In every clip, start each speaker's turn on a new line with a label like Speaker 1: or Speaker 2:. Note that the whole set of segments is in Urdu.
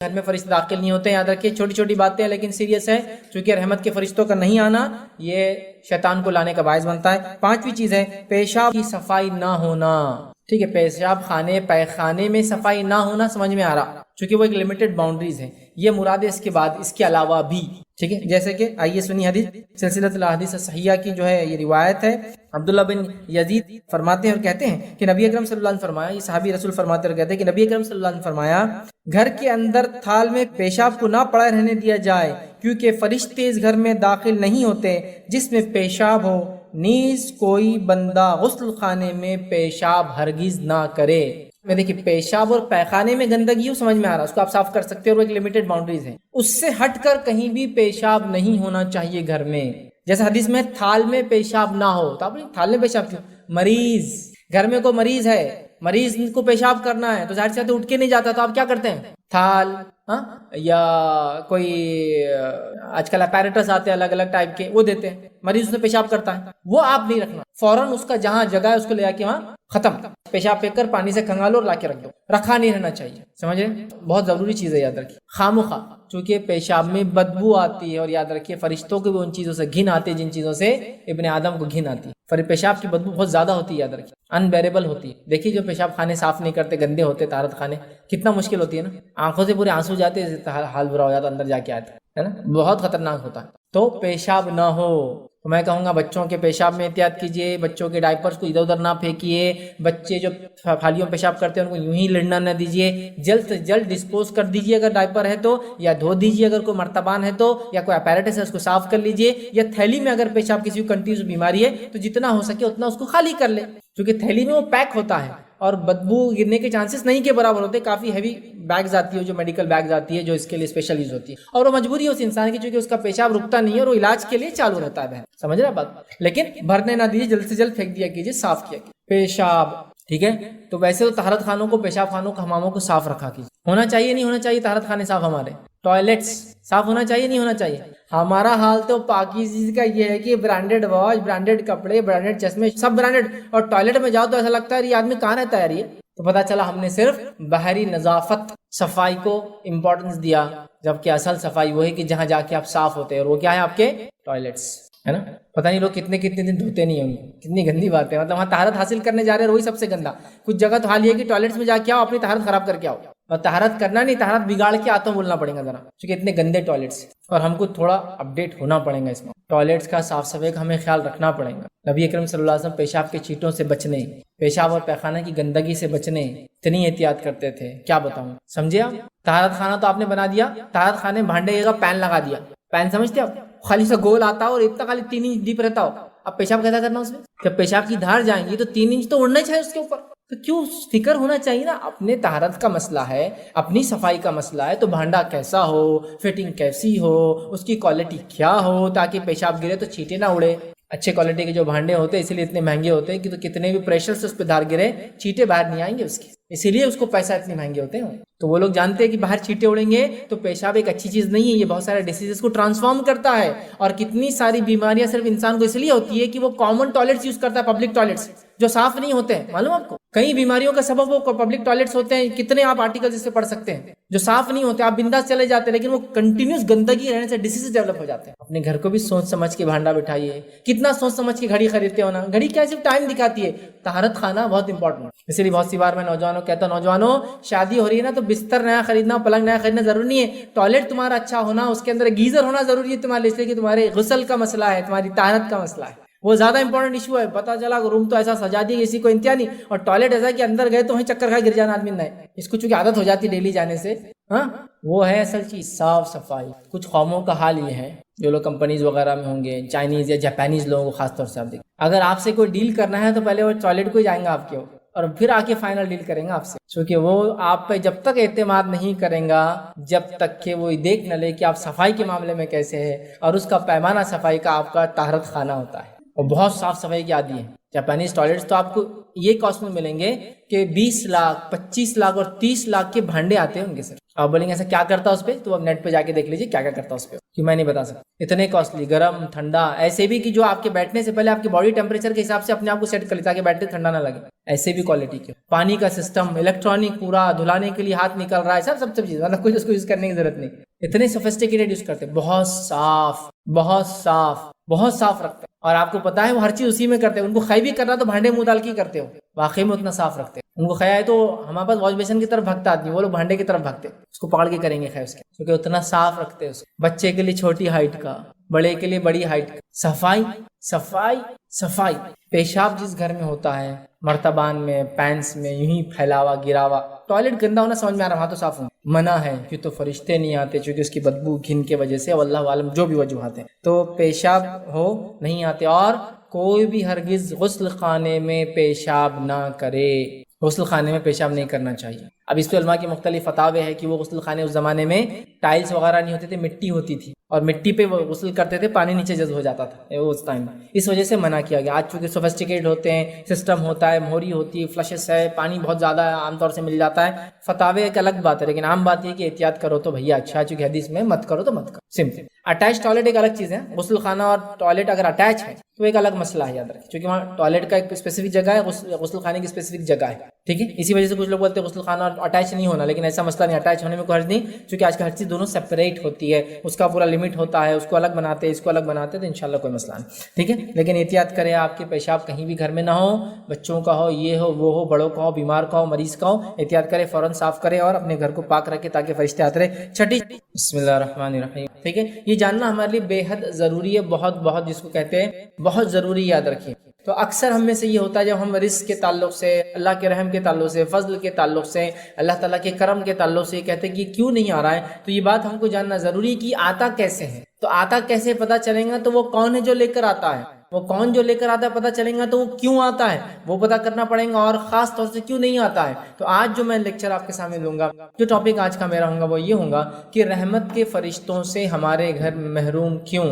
Speaker 1: گھر میں فرشتے داخل نہیں ہوتے. یاد رکھیے چھوٹی چھوٹی باتیں ہیں لیکن سیریس ہے، چونکہ رحمت کے فرشتوں کا نہیں آنا یہ شیطان کو لانے کا باعث بنتا ہے. پانچویں چیز ہے پیشاب کی صفائی نہ ہونا. ٹھیک ہے، پیشاب خانے پیخانے میں صفائی نہ ہونا سمجھ میں آ رہا، چونکہ وہ ایک لمیٹڈ باؤنڈریز ہے. یہ مراد ہے اس کے بعد اس کے علاوہ بھی. ٹھیک ہے، جیسے کہ آئیے سنی حدیث سلسلۃ الاحادیث الصحیحہ کی جو ہے یہ روایت ہے. عبداللہ بن یزید فرماتے ہیں اور کہتے ہیں کہ نبی اکرم صلی اللہ علیہ وسلم فرمایا، یہ صحابی رسول فرماتے اور کہتے ہیں کہ نبی اکرم صلی اللہ علیہ وسلم فرمایا گھر کے اندر تھال میں پیشاب کو نہ پڑا رہنے دیا جائے، کیونکہ فرشتے اس گھر میں داخل نہیں ہوتے جس میں پیشاب ہو. نیز کوئی بندہ غسل خانے میں پیشاب ہرگز نہ کرے. میں دیکھیے پیشاب اور پیخانے میں گندگی ہو سمجھ میں آ رہا، اس کو آپ صاف کر سکتے ہیں اور ایک لمیٹڈ باؤنڈریز ہے، اس سے ہٹ کر کہیں بھی پیشاب نہیں ہونا چاہیے گھر میں. جیسے حدیث میں تھال میں پیشاب نہ ہو، تو آپ نے تھال میں پیشاب کیوں؟ مریض گھر میں کوئی مریض ہے، مریض کو پیشاب کرنا ہے تو ظاہر سی بات ہے اٹھ کے نہیں جاتا، تو آپ کیا کرتے ہیں تھال یا کوئی آج کل اپیریٹس آتے ہیں الگ الگ ٹائپ کے وہ دیتے ہیں، مریض اس میں پیشاب کرتا ہے وہ آپ نہیں رکھنا، فوراً اس کا جہاں جگہ ہے اس کو لے جا کے وہاں ختم، پیشاب پھینک کر پانی سے کھنگالو اور لا کے رکھ دو، رکھا نہیں رہنا چاہیے. سمجھ رہے؟ بہت ضروری چیز ہے، یاد رکھیے. خامخواہ چونکہ پیشاب میں بدبو آتی ہے، اور یاد رکھیے فرشتوں کو بھی ان چیزوں سے گھن آتی ہے جن چیزوں سے ابن آدم کو گھن آتی ہے. پیشاب کی بدبو بہت زیادہ ہوتی ہے، یاد رکھیے انبیریبل ہوتی ہے. دیکھیے جو پیشاب خانے صاف نہیں کرتے، گندے ہوتے طہارت خانے، کتنا مشکل ہوتی ہے نا، آنکھوں سے پورے آنسو جاتے ہیں، حال برا ہو جاتا اندر جا کے آتا ہے نا، بہت خطرناک ہوتا ہے. تو پیشاب نہ ہو. تو میں کہوں گا بچوں کے پیشاب میں احتیاط کیجیے، بچوں کے ڈائپرز کو ادھر ادھر نہ پھینکیے، بچے جو تھالیوں میں پیشاب کرتے ہیں ان کو یوں ہی لڑنا نہ دیجیے، جلد سے جلد ڈسپوز کر دیجیے اگر ڈائپر ہے تو، یا دھو دیجیے اگر کوئی مرتبان ہے تو، یا کوئی اپیریٹس ہے اس کو صاف کر لیجیے، یا تھیلی میں اگر پیشاب کسی کو کنٹینیوس بیماری ہے تو جتنا ہو سکے اتنا اس کو خالی کر لے، کیونکہ تھیلی میں وہ پیک ہوتا ہے اور بدبو گرنے کے چانسز نہیں کے برابر ہوتے. کافی ہیوی بیگز آتی ہے جو میڈیکل بیگز آتی ہے جو اس کے لیے اسپیشل یوز ہوتی ہے، اور وہ مجبوری ہے اس انسان کی چونکہ اس کا پیشاب رکتا نہیں ہے اور وہ علاج کے لیے چالو رہتا ہے. بہن سمجھ رہا بات؟ لیکن بھرنے نہ دیجیے، جلد سے جلد پھینک دیا کیجیے، صاف کیا کیجیے. پیشاب ٹھیک ہے، تو ویسے تو طہارت خانوں کو، پیشاب خانوں کو، حماموں کو صاف رکھا کیجیے. ہونا چاہیے نہیں ہونا چاہیے طہارت خانے صاف؟ ہمارے ٹوائلٹس صاف ہونا چاہیے نہیں ہونا چاہیے؟ ہمارا حال تو پاکیزگی کا یہ ہے کہ برانڈیڈ واچ، برانڈیڈ کپڑے، برانڈیڈ چشمے، سب برانڈیڈ، اور ٹوائلٹ میں جاؤ تو ایسا لگتا ہے یہ آدمی کہاں رہتا ہے یہ. تو پتہ چلا ہم نے صرف باہری نظافت صفائی کو امپورٹنس دیا، جبکہ اصل صفائی وہ ہے کہ جہاں جا کے آپ صاف ہوتے ہیں، اور وہ کیا ہے آپ کے ٹوائلٹس، ہے نا. پتہ نہیں لوگ کتنے دن دھوتے نہیں ہوں گے، کتنی گندی بات ہے. مطلب وہاں طہارت حاصل کرنے جا رہے ہیں وہی سب سے گندا. کچھ جگہ تو حال یہ ہے کہ ٹوائلٹس میں جا کے آؤ اپنی طہارت خراب کر کے آؤ، اور طہارت کرنا نہیں، طہارت بگاڑ کے آتا ہوں بولنا پڑے گا ذرا، کیونکہ اتنے گندے ٹوائلٹس. اور ہم کو تھوڑا اپڈیٹ ہونا پڑے گا اس میں، ٹوائلٹس کا صاف صفائی کا ہمیں خیال رکھنا پڑے گا. نبی اکرم صلی اللہ علیہ وسلم پیشاب کے چھینٹوں سے بچنے، پیشاب اور پیخانہ کی گندگی سے بچنے اتنی احتیاط کرتے تھے، کیا بتاؤں. سمجھے آپ؟ طہارت خانہ تو آپ نے بنا دیا، طہارت خانے بھانڈے کا پین لگا دیا. پین سمجھتے آپ؟ خالی سا گول آتا ہو اور اتنا خالی 3 انچ ڈیپ رہتا ہو. اب پیشاب کیسا کرنا اس میں؟ جب پیشاب کی دھار جائیں گی تو 3 انچ تو اڑنا چاہیے اس کے اوپر. تو کیوں فکر ہونا چاہیے نا، اپنے طہارت کا مسئلہ ہے، اپنی صفائی کا مسئلہ ہے، تو بھانڈا کیسا ہو، فٹنگ کیسی ہو، اس کی کوالٹی کیا ہو، تاکہ پیشاب گرے تو چھینٹے نہ اڑے. اچھے کوالٹی کے جو بھانڈے ہوتے ہیں اسی لیے اتنے مہنگے ہوتے ہیں کہ تو کتنے بھی پریشر سے اس پہ دھار گرے چھینٹے باہر نہیں آئیں گے اس کے، اسی لیے اس کو پیسہ اتنے مہنگے ہوتے ہیں. تو وہ لوگ جانتے ہیں کہ باہر چھینٹے اڑیں گے تو پیشاب ایک اچھی چیز نہیں ہے، یہ بہت سارے ڈیزیزز کو ٹرانسفارم کرتا ہے، اور کتنی ساری بیماریاں صرف انسان کو اس لیے ہوتی ہے کہ وہ کامن ٹوائلٹس یوز کرتا ہے، پبلک ٹوائلٹس جو صاف نہیں ہوتے ہیں. معلوم آپ کو کئی بیماریوں کا سبب وہ پبلک ٹوائلٹس ہوتے ہیں. کتنے آپ آرٹیکل اس سے پڑھ سکتے ہیں جو صاف نہیں ہوتے، آپ بنداس چلے جاتے ہیں لیکن وہ کنٹینیوس گندگی رہنے سے ڈیزیز ڈیولپ ہو جاتے ہیں. اپنے گھر کو بھی سوچ سمجھ کے بھانڈا بٹھائیے. کتنا سوچ سمجھ کے گھڑی خریدتے ہو نا، گھڑی کیا صرف ٹائم دکھاتی ہے، طہارت خانہ بہت امپورٹنٹ. اسی لیے بہت سی بار میں نوجوانوں کہتا ہوں، نوجوانوں شادی ہو رہی ہے نا تو بستر نیا خریدنا، پلنگ نیا خریدنا ضروری نہیں ہے، ٹوائلٹ تمہارا اچھا ہونا، اس کے اندر گیزر ہونا ضروری ہے تمہارے لیے، کہ تمہارے غسل کا مسئلہ ہے، تمہاری طہارت کا مسئلہ ہے، وہ زیادہ امپورٹنٹ ایشو ہے. پتہ چلا روم تو ایسا سجا دیا کسی کو انتہا نہیں، اور ٹوائلٹ ایسا کہ اندر گئے تو وہیں چکر کھا گر جانا آدمی نہ ہے، اس کو چونکہ عادت ہو جاتی ڈیلی جانے سے. ہاں وہ ہے اصل چیز صاف صفائی. کچھ قوموں کا حال یہ ہے جو لوگ کمپنیز وغیرہ میں ہوں گے، چائنیز یا جاپانیز لوگوں کو خاص طور سے آپ دیکھیں، اگر آپ سے کوئی ڈیل کرنا ہے تو پہلے وہ ٹوائلٹ کو ہی جائیں گا آپ کے، اور پھر آ کے فائنل ڈیل کریں گا آپ سے، کیونکہ وہ آپ پہ جب تک اعتماد نہیں کریں گا جب تک کہ وہ دیکھ نہ لے کہ آپ صفائی کے معاملے میں کیسے ہے، اور اس کا پیمانہ صفائی کا آپ کا طہارت خانہ ہوتا ہے، اور بہت صاف صفائی کی عادی ہے. جاپانیز ٹوائلٹس تو آپ کو یہ کاسٹ میں ملیں گے کہ 20 لاکھ 25 لاکھ اور 30 لاکھ کے بھانڈے آتے ہیں ان کے سر. آپ بولیں گے ایسا کیا کرتا اس پہ، تو اب نیٹ پہ جا کے دیکھ لیجیے کیا کیا کرتا اس پہ، کہ میں نہیں بتا سکتا. اتنے کاسٹلی، گرم ٹھنڈا، ایسے بھی کہ جو آپ کے بیٹھنے سے پہلے آپ کے باڈی ٹیمپریچر کے حساب سے اپنے آپ کو سیٹ کر لی تاکہ بیٹھتے ٹھنڈا نہ لگے، ایسے بھی کوالٹی کے. پانی کا سسٹم، الیکٹرانک پورا، دھلانے کے لیے ہاتھ نکل رہا ہے، سب چیز، مطلب کچھ اس کو یوز کرنے کی ضرورت نہیں. اتنے سوفسٹیکیٹڈ یوز کرتے ہیں، بہت صاف بہت صاف بہت صاف رکھتے ہیں. اور آپ کو پتا ہے وہ ہر چیز اسی میں کرتے ہیں. ان کو خے بھی کرنا تو بھانڈے منہ ڈال کے کرتے ہو، واقعی میں اتنا صاف رکھتے ہیں. ان کو خیا ہے تو ہمارے پاس واش بیسن کی طرف بھگتا آدمی، وہ لوگ بھانڈے کی طرف بھگتے، اس کو پکڑ کے کریں گے خیر اس کے، کیونکہ اتنا صاف رکھتے ہیں اس کو. بچے کے لیے چھوٹی ہائٹ کا، بڑے کے لیے بڑی ہائٹ کا. صفائی صفائی صفائی. پیشاب جس گھر میں ہوتا ہے، مرتبان میں، پینس میں، یوں ہی پھیلاوا گراوا. ٹوائلٹ گندا ہونا سمجھ میں آ رہا، وہاں تو صاف ہونا منع ہے، کیوں تو فرشتے نہیں آتے چونکہ اس کی بدبو گھن کے وجہ سے، واللہ عالم جو بھی وجوہات ہیں. تو پیشاب ہو نہیں آتے. اور کوئی بھی ہرگز غسل خانے میں پیشاب نہ کرے، غسل خانے میں پیشاب نہیں کرنا چاہیے. اب اس پہ علماء کے مختلف فتاوے ہیں کہ وہ غسل خانے اس زمانے میں ٹائلز وغیرہ نہیں ہوتے تھے، مٹی ہوتی تھی، اور مٹی پہ وہ غسل کرتے تھے، پانی نیچے جذب ہو جاتا تھا اس ٹائم، اس وجہ سے منع کیا گیا. آج چونکہ سوفسٹیکیٹ ہوتے ہیں، سسٹم ہوتا ہے، موہری ہوتی ہے، فلشز ہے، پانی بہت زیادہ عام طور سے مل جاتا ہے. فتاوے ایک الگ بات ہے، لیکن عام بات یہ کہ احتیاط کرو تو بھیا اچھا، چونکہ حدیث میں مت کرو تو مت کرو، سمپل. اٹیچ ٹوائلٹ ایک الگ چیز ہے. غسل خانہ اور ٹوائلٹ اگر اٹیچ ہے تو ایک الگ مسئلہ ہے، یاد رکھیں، کیونکہ وہاں ٹوائلٹ کا ایک اسپیسیفک جگہ ہے، غسل خانے کی اسپیسیفک جگہ ہے. ٹھیک ہے، اسی وجہ سے کچھ لوگ بولتے ہیں غسل خانہ اٹیچ نہیں ہونا، لیکن ایسا مسئلہ نہیں، اٹیچ ہونے میں کوئی حرج نہیں، کیونکہ آج کل ہر چیز دونوں سیپریٹ ہوتی ہے، اس کا پورا لمٹ ہوتا ہے، اس کو الگ بناتے ہیں، اس کو الگ بناتے ہیں، تو انشاءاللہ کوئی مسئلہ نہیں. ٹھیک ہے، لیکن احتیاط کریں آپ کے پیشاب کہیں بھی گھر میں نہ ہو، بچوں کا ہو، یہ ہو وہ ہو، بڑوں کا ہو، بیمار کا ہو، مریض کا ہو، احتیاط کریں، فوراً صاف کریں اور اپنے گھر کو پاک رکھیں تاکہ فرشتے آتے رہے. چھٹی، بسم اللہ الرحمن الرحیم. ٹھیک ہے، یہ جاننا ہمارے لیے بے حد ضروری ہے، بہت بہت، جس کو کہتے ہیں بہت ضروری، یاد رکھیں. تو اکثر ہم میں سے یہ ہوتا ہے جب ہم رزق کے تعلق سے، اللہ کے رحم کے تعلق سے، فضل کے تعلق سے، اللہ تعالیٰ کے کرم کے تعلق سے کہتے ہیں کہ کیوں نہیں آ رہا ہے، تو یہ بات ہم کو جاننا ضروری ہے کہ آتا کیسے ہے. تو آتا کیسے پتہ چلے گا، تو وہ کون ہے جو لے کر آتا ہے، وہ کون جو لے کر آتا ہے پتہ چلے گا، تو وہ کیوں آتا ہے وہ پتہ کرنا پڑے گا، اور خاص طور سے کیوں نہیں آتا ہے. تو آج جو میں لیکچر آپ کے سامنے دوں گا، جو ٹاپک آج کا میرا ہوگا وہ یہ ہوگا کہ رحمت کے فرشتوں سے ہمارے گھر محروم کیوں،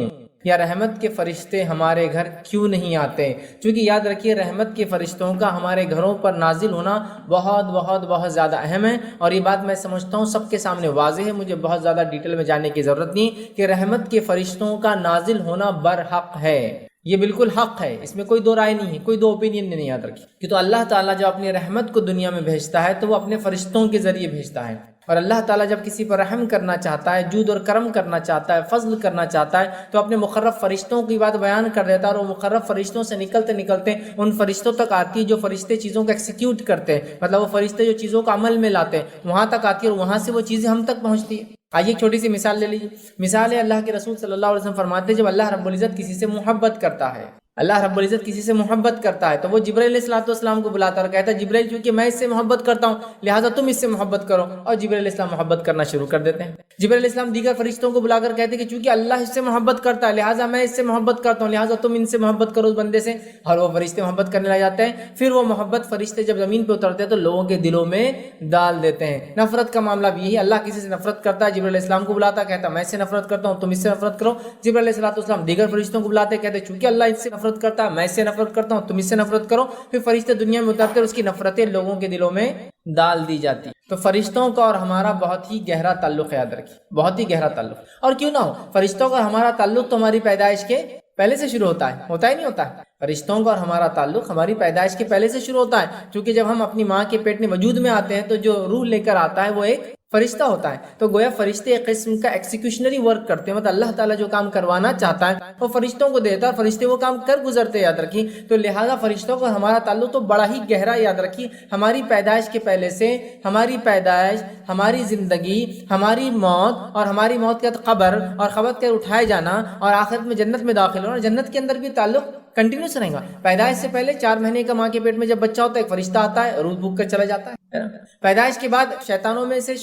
Speaker 1: یا رحمت کے فرشتے ہمارے گھر کیوں نہیں آتے. چونکہ یاد رکھیے رحمت کے فرشتوں کا ہمارے گھروں پر نازل ہونا بہت بہت بہت زیادہ اہم ہے، اور یہ بات میں سمجھتا ہوں سب کے سامنے واضح ہے، مجھے بہت زیادہ ڈیٹیل میں جاننے کی ضرورت نہیں کہ رحمت کے فرشتوں کا نازل ہونا برحق ہے. یہ بالکل حق ہے، اس میں کوئی دو رائے نہیں ہے، کوئی دو اوپینین نہیں یاد رکھی. کہ تو اللہ تعالیٰ جب اپنی رحمت کو دنیا میں بھیجتا ہے تو وہ اپنے فرشتوں کے ذریعے بھیجتا ہے. اور اللہ تعالیٰ جب کسی پر رحم کرنا چاہتا ہے، جود اور کرم کرنا چاہتا ہے، فضل کرنا چاہتا ہے، تو اپنے مقرب فرشتوں کی بات بیان کر دیتا ہے، اور وہ مقرب فرشتوں سے نکلتے نکلتے ان فرشتوں تک آتی ہے جو فرشتے چیزوں کو ایکسیکیوٹ کرتے ہیں، مطلب وہ فرشتے جو چیزوں کو عمل میں لاتے ہیں وہاں تک آتی ہے، اور وہاں سے وہ چیزیں ہم تک پہنچتی ہیں. آئیے ایک چھوٹی سی مثال لے لیجیے. مثال ہے اللہ کے رسول صلی اللہ علیہ وسلم فرماتے ہیں جب اللہ رب العزت کسی سے محبت کرتا ہے، اللہ رب العزت کسی سے محبت کرتا ہے تو وہ جبرائیل علیہ السلام کو بلاتا اور کہتا ہے جبرائیل چونکہ میں اس سے محبت کرتا ہوں لہٰذا تم اس سے محبت کرو، اور جبرائیل علیہ السلام محبت کرنا شروع کر دیتے ہیں. جبرائیل علیہ السلام دیگر فرشتوں کو بلا کر کہتے ہیں کہ چونکہ اللہ اس سے محبت کرتا ہے لہٰذا میں اس سے محبت کرتا ہوں، لہٰذا تم ان سے محبت کرو اس بندے سے، اور وہ فرشتے محبت کرنے لگ جاتے ہیں. پھر وہ محبت فرشتے جب زمین پہ اترتے ہیں تو لوگوں کے دلوں میں ڈال دیتے ہیں. نفرت کا معاملہ بھی یہی، اللہ کسی سے نفرت کرتا ہے، جبرائیل علیہ السلام کو بلاتا کہتا میں اس سے نفرت کرتا ہوں، تم اس سے نفرت کرو. جبرائیل علیہ السلام دیگر فرشتوں کو بلاتے کہتے چونکہ اللہ اس سے نفرت کرتا ہے میں اس سے نفرت کرتا ہوں، تم اس سے نفرت کرو. پھر فرشتے دنیا میں اترتے اور اس کی نفرتیں لوگوں کے دلوں میں ڈال دی جاتی. تو فرشتوں کا اور ہمارا بہت ہی گہرا تعلق، یاد رکھیے بہت ہی گہرا تعلق. اور کیوں نہ ہو، فرشتوں کا ہمارا تعلق تو ہماری پیدائش کے پہلے سے شروع ہوتا ہی نہیں ہوتا ہے. فرشتوں کا اور ہمارا تعلق ہماری پیدائش کے پہلے سے شروع ہوتا ہے، کیونکہ جب ہم اپنی ماں کے پیٹ میں وجود میں آتے ہیں تو جو روح لے کر آتا ہے وہ ایک فرشتہ ہوتا ہے. تو گویا فرشتے ایک قسم کا ایکسیکیوشنری ورک کرتے ہیں، مطلب اللہ تعالیٰ جو کام کروانا چاہتا ہے وہ فرشتوں کو دیتا ہے، فرشتے وہ کام کر گزرتے، یاد رکھیے. تو لہٰذا فرشتوں کا ہمارا تعلق تو بڑا ہی گہرا، یاد رکھیے ہماری پیدائش کے پہلے سے، ہماری پیدائش، ہماری زندگی، ہماری موت، اور ہماری موت کے بعد قبر، اور قبر کے اٹھائے جانا، اور آخرت میں جنت میں داخل ہونا. جنت کے اندر بھی تعلق کنٹینیوس رہے گا. پیدائش سے پہلے 4 مہینے کا ماں کے پیٹ میں جب بچہ ہوتا ہے ایک فرشتہ آتا ہے روح بھوک کر چلا جاتا ہے. پیدائش کے بعد شیطانوں میں سے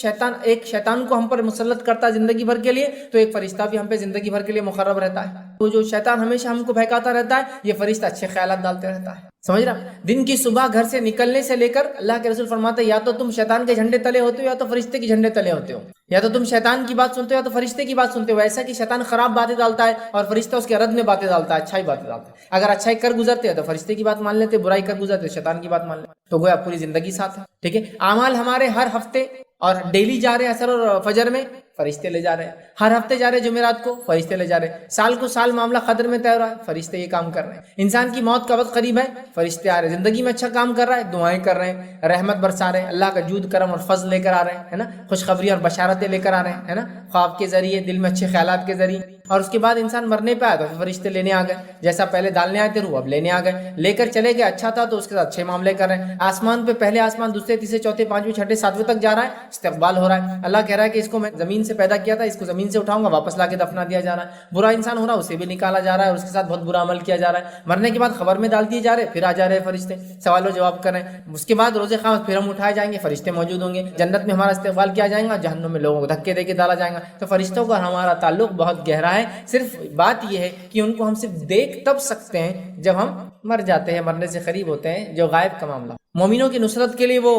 Speaker 1: ایک شیطان کو ہم پر مسلط کرتا ہے زندگی بھر کے لیے، تو ایک فرشتہ بھی ہم پہ زندگی بھر کے لیے مقرب رہتا ہے. وہ جو شیطان ہمیشہ ہم کو بہکاتا رہتا ہے یہ فرشتہ اچھے خیالات ڈالتے رہتا ہے. سمجھ رہا؟ دن کی صبح گھر سے نکلنے سے لے کر اللہ کے رسول فرماتے ہیں یا تو تم شیطان کے جھنڈے تلے ہوتے ہو یا تو فرشتے کے جھنڈے تلے ہوتے ہو، یا تو تم شیطان کی بات سنتے ہو یا تو فرشتے کی بات سنتے ہو. ایسا کہ شیطان خراب باتیں ڈالتا ہے اور فرشتہ اس کے رد میں باتیں ڈالتا ہے، اچھائی باتیں ڈالتا ہے. اگر اچھائی کر گزرتے ہیں تو فرشتے کی بات مان لیتے، برائی کر گزرتے شیطان کی بات مان لیتے. تو گویا پوری زندگی ساتھ ہے. ٹھیک ہے، اعمال ہمارے ہر ہفتے اور ڈیلی جا رہے ہیں عصر اور فجر میں، فرشتے لے جا رہے ہیں، ہر ہفتے جا رہے ہیں جمعرات کو، فرشتے لے جا رہے ہیں، سال کو سال معاملہ قدر میں طے ہو رہا ہے، فرشتے یہ کام کر رہے ہیں، انسان کی موت کا وقت قریب ہے، فرشتے آ رہے ہیں، زندگی میں اچھا کام کر رہا ہے، دعائیں کر رہے ہیں، رحمت برسا رہے ہیں، اللہ کا جود کرم اور فضل لے کر آ رہے ہیں، ہے نا، خوشخبری اور بشارتیں لے کر آ رہے ہیں، ہے نا، خواب کے ذریعے، دل میں اچھے خیالات کے ذریعے، اور اس کے بعد انسان مرنے پہ آیا تو فرشتے لینے آ گئے، جیسا پہلے ڈالنے آئے تھے روح اب لینے آ گئے، لے کر چلے گئے، اچھا تھا تو اس کے ساتھ اچھے معاملے کر رہے ہیں، آسمان پہ پہلے آسمان دوسرے تیسرے چوتھے پانچویں چھٹے ساتویں تک جا رہا ہے، استقبال ہو رہا ہے، اللہ کہہ رہا ہے کہ اس کو میں زمین سے پیدا کیا تھا، اس کو زمین سے اٹھاؤں گا واپس لا کے دفنا دیا جا رہا ہے، برا انسان ہو رہا ہے اسے بھی نکالا جا رہا ہے اور اس کے ساتھ بہت برا عمل کیا جا رہا ہے، مرنے کے بعد خبر میں ڈال دیے جا رہے ہیں، پھر آ جا رہے ہیں فرشتے سوال و جواب کر رہے ہیں، اس کے بعد روز قیامت پھر ہم اٹھائے جائیں گے، فرشتے موجود ہوں گے، جنت میں ہمارا استقبال کیا جائے گا، جہنم میں لوگوں کو دھکے دے کے ڈالا جائے گا، تو فرشتوں کا ہمارا تعلق بہت گہرا ہے، صرف بات یہ ہے کہ ان کو ہم صرف دیکھ تب سکتے ہیں جب ہم مر جاتے ہیں، مرنے سے قریب ہوتے ہیں، جو غائب کا معاملہ، مومنوں کی نصرت کے لیے وہ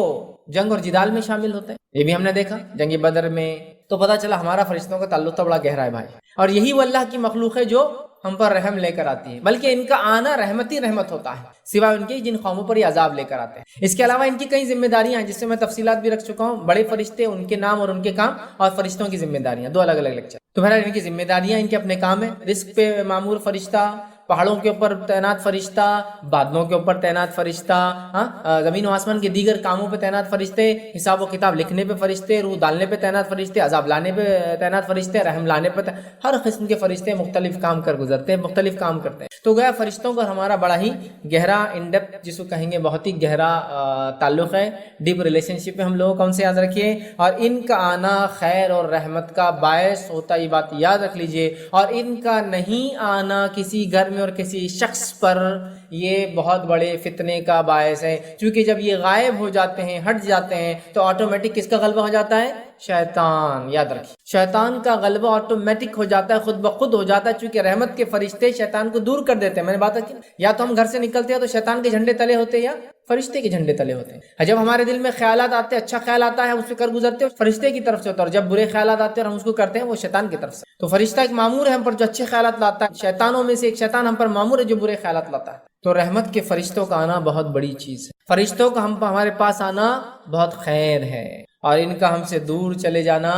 Speaker 1: جنگ اور جدال میں شامل ہوتے ہیں، یہ بھی ہم نے دیکھا جنگ بدر میں، تو پتہ چلا ہمارا فرشتوں کا تعلق تو بڑا گہرا ہے بھائی، اور یہی وہ اللہ کی مخلوق ہے جو ہم پر رحم لے کر آتی ہے، بلکہ ان کا آنا رحمت ہی رحمت ہوتا ہے، سوائے ان کے جن قوموں پر یہ عذاب لے کر آتے ہیں۔ اس کے علاوہ ان کی کئی ذمہ داریاں ہیں جس سے میں تفصیلات بھی رکھ چکا ہوں، بڑے فرشتے، ان کے نام اور ان کے کام، اور فرشتوں کی ذمہ داریاں، دو الگ الگ لیکچر۔ تو بہرحال ان کی ذمہ داریاں، ان کے اپنے کام ہیں، رزق پہ مامور فرشتہ، پہاڑوں کے اوپر تعینات فرشتہ، بادلوں کے اوپر تعینات فرشتہ، زمین و آسمان کے دیگر کاموں پہ تعینات فرشتے، حساب و کتاب لکھنے پہ فرشتے، روح ڈالنے پہ تعینات فرشتے، عذاب لانے پہ تعینات فرشتے، رحم لانے پہ ہر قسم کے فرشتے مختلف کام کر گزرتے ہیں، مختلف کام کرتے ہیں۔ تو گویا فرشتوں کا ہمارا بڑا ہی گہرا ان ڈیپتھ جس کو کہیں گے بہت ہی گہرا تعلق ہے، ڈیپ ریلیشن شپ ہے، ہم لوگوں کو ان سے یاد رکھیے، اور ان کا آنا خیر اور رحمت کا باعث ہوتا، یہ بات یاد رکھ لیجئے، اور ان کا نہیں آنا کسی گھر میں اور کسی شخص پر یہ بہت بڑے فتنے کا باعث ہے، کیونکہ جب یہ غائب ہو جاتے ہیں، ہٹ جاتے ہیں، تو آٹومیٹک کس کا غلبہ ہو جاتا ہے؟ شیطان، یاد رکھیے، شیطان کا غلبہ آٹومیٹک ہو جاتا ہے، خود بخود ہو جاتا ہے، چونکہ رحمت کے فرشتے شیطان کو دور کر دیتے ہیں۔ میں نے بات کی، یا تو ہم گھر سے نکلتے ہیں تو شیطان کے جھنڈے تلے ہوتے ہیں یا فرشتے کے جھنڈے تلے ہوتے ہیں۔ جب ہمارے دل میں خیالات آتے ہیں، اچھا خیال آتا ہے ہم اس پہ کر گزرتے ہیں، فرشتے کی طرف سے ہوتا ہے، اور جب برے خیالات آتے ہیں اور ہم اس کو کرتے ہیں وہ شیطان کی طرف سے۔ تو فرشتہ ایک مامور ہے ہم پر جو اچھے خیالات لاتا ہے، شیطانوں میں سے ایک شیطان ہم پر مامور ہے جو برے خیالات لاتا ہے۔ تو رحمت کے فرشتوں کا آنا بہت بڑی چیز ہے، فرشتوں کا ہمارے پاس آنا بہت خیر ہے، اور ان کا ہم سے دور چلے جانا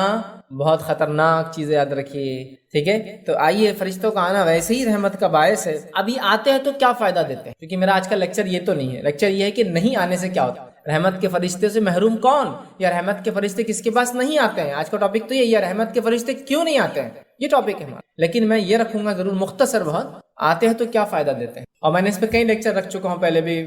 Speaker 1: بہت خطرناک چیز، یاد رکھیے، ٹھیک ہے۔ تو آئیے، فرشتوں کا آنا ویسے ہی رحمت کا باعث ہے۔ ابھی آتے ہیں تو کیا فائدہ دیتے ہیں، کیونکہ میرا آج کا لیکچر یہ تو نہیں ہے، لیکچر یہ ہے کہ نہیں آنے سے کیا ہوتا ہے، رحمت کے فرشتے سے محروم کون، یا رحمت کے فرشتے کس کے پاس نہیں آتے ہیں۔ آج کا ٹاپک تو یہ ہے، رحمت کے فرشتے کیوں نہیں آتے ہیں، یہ ٹاپک ہے ہمارا، لیکن میں یہ رکھوں گا ضرور مختصر بہت، آتے ہیں تو کیا فائدہ دیتے ہیں، اور میں نے اس پہ کئی لیکچر رکھ چکا ہوں پہلے بھی،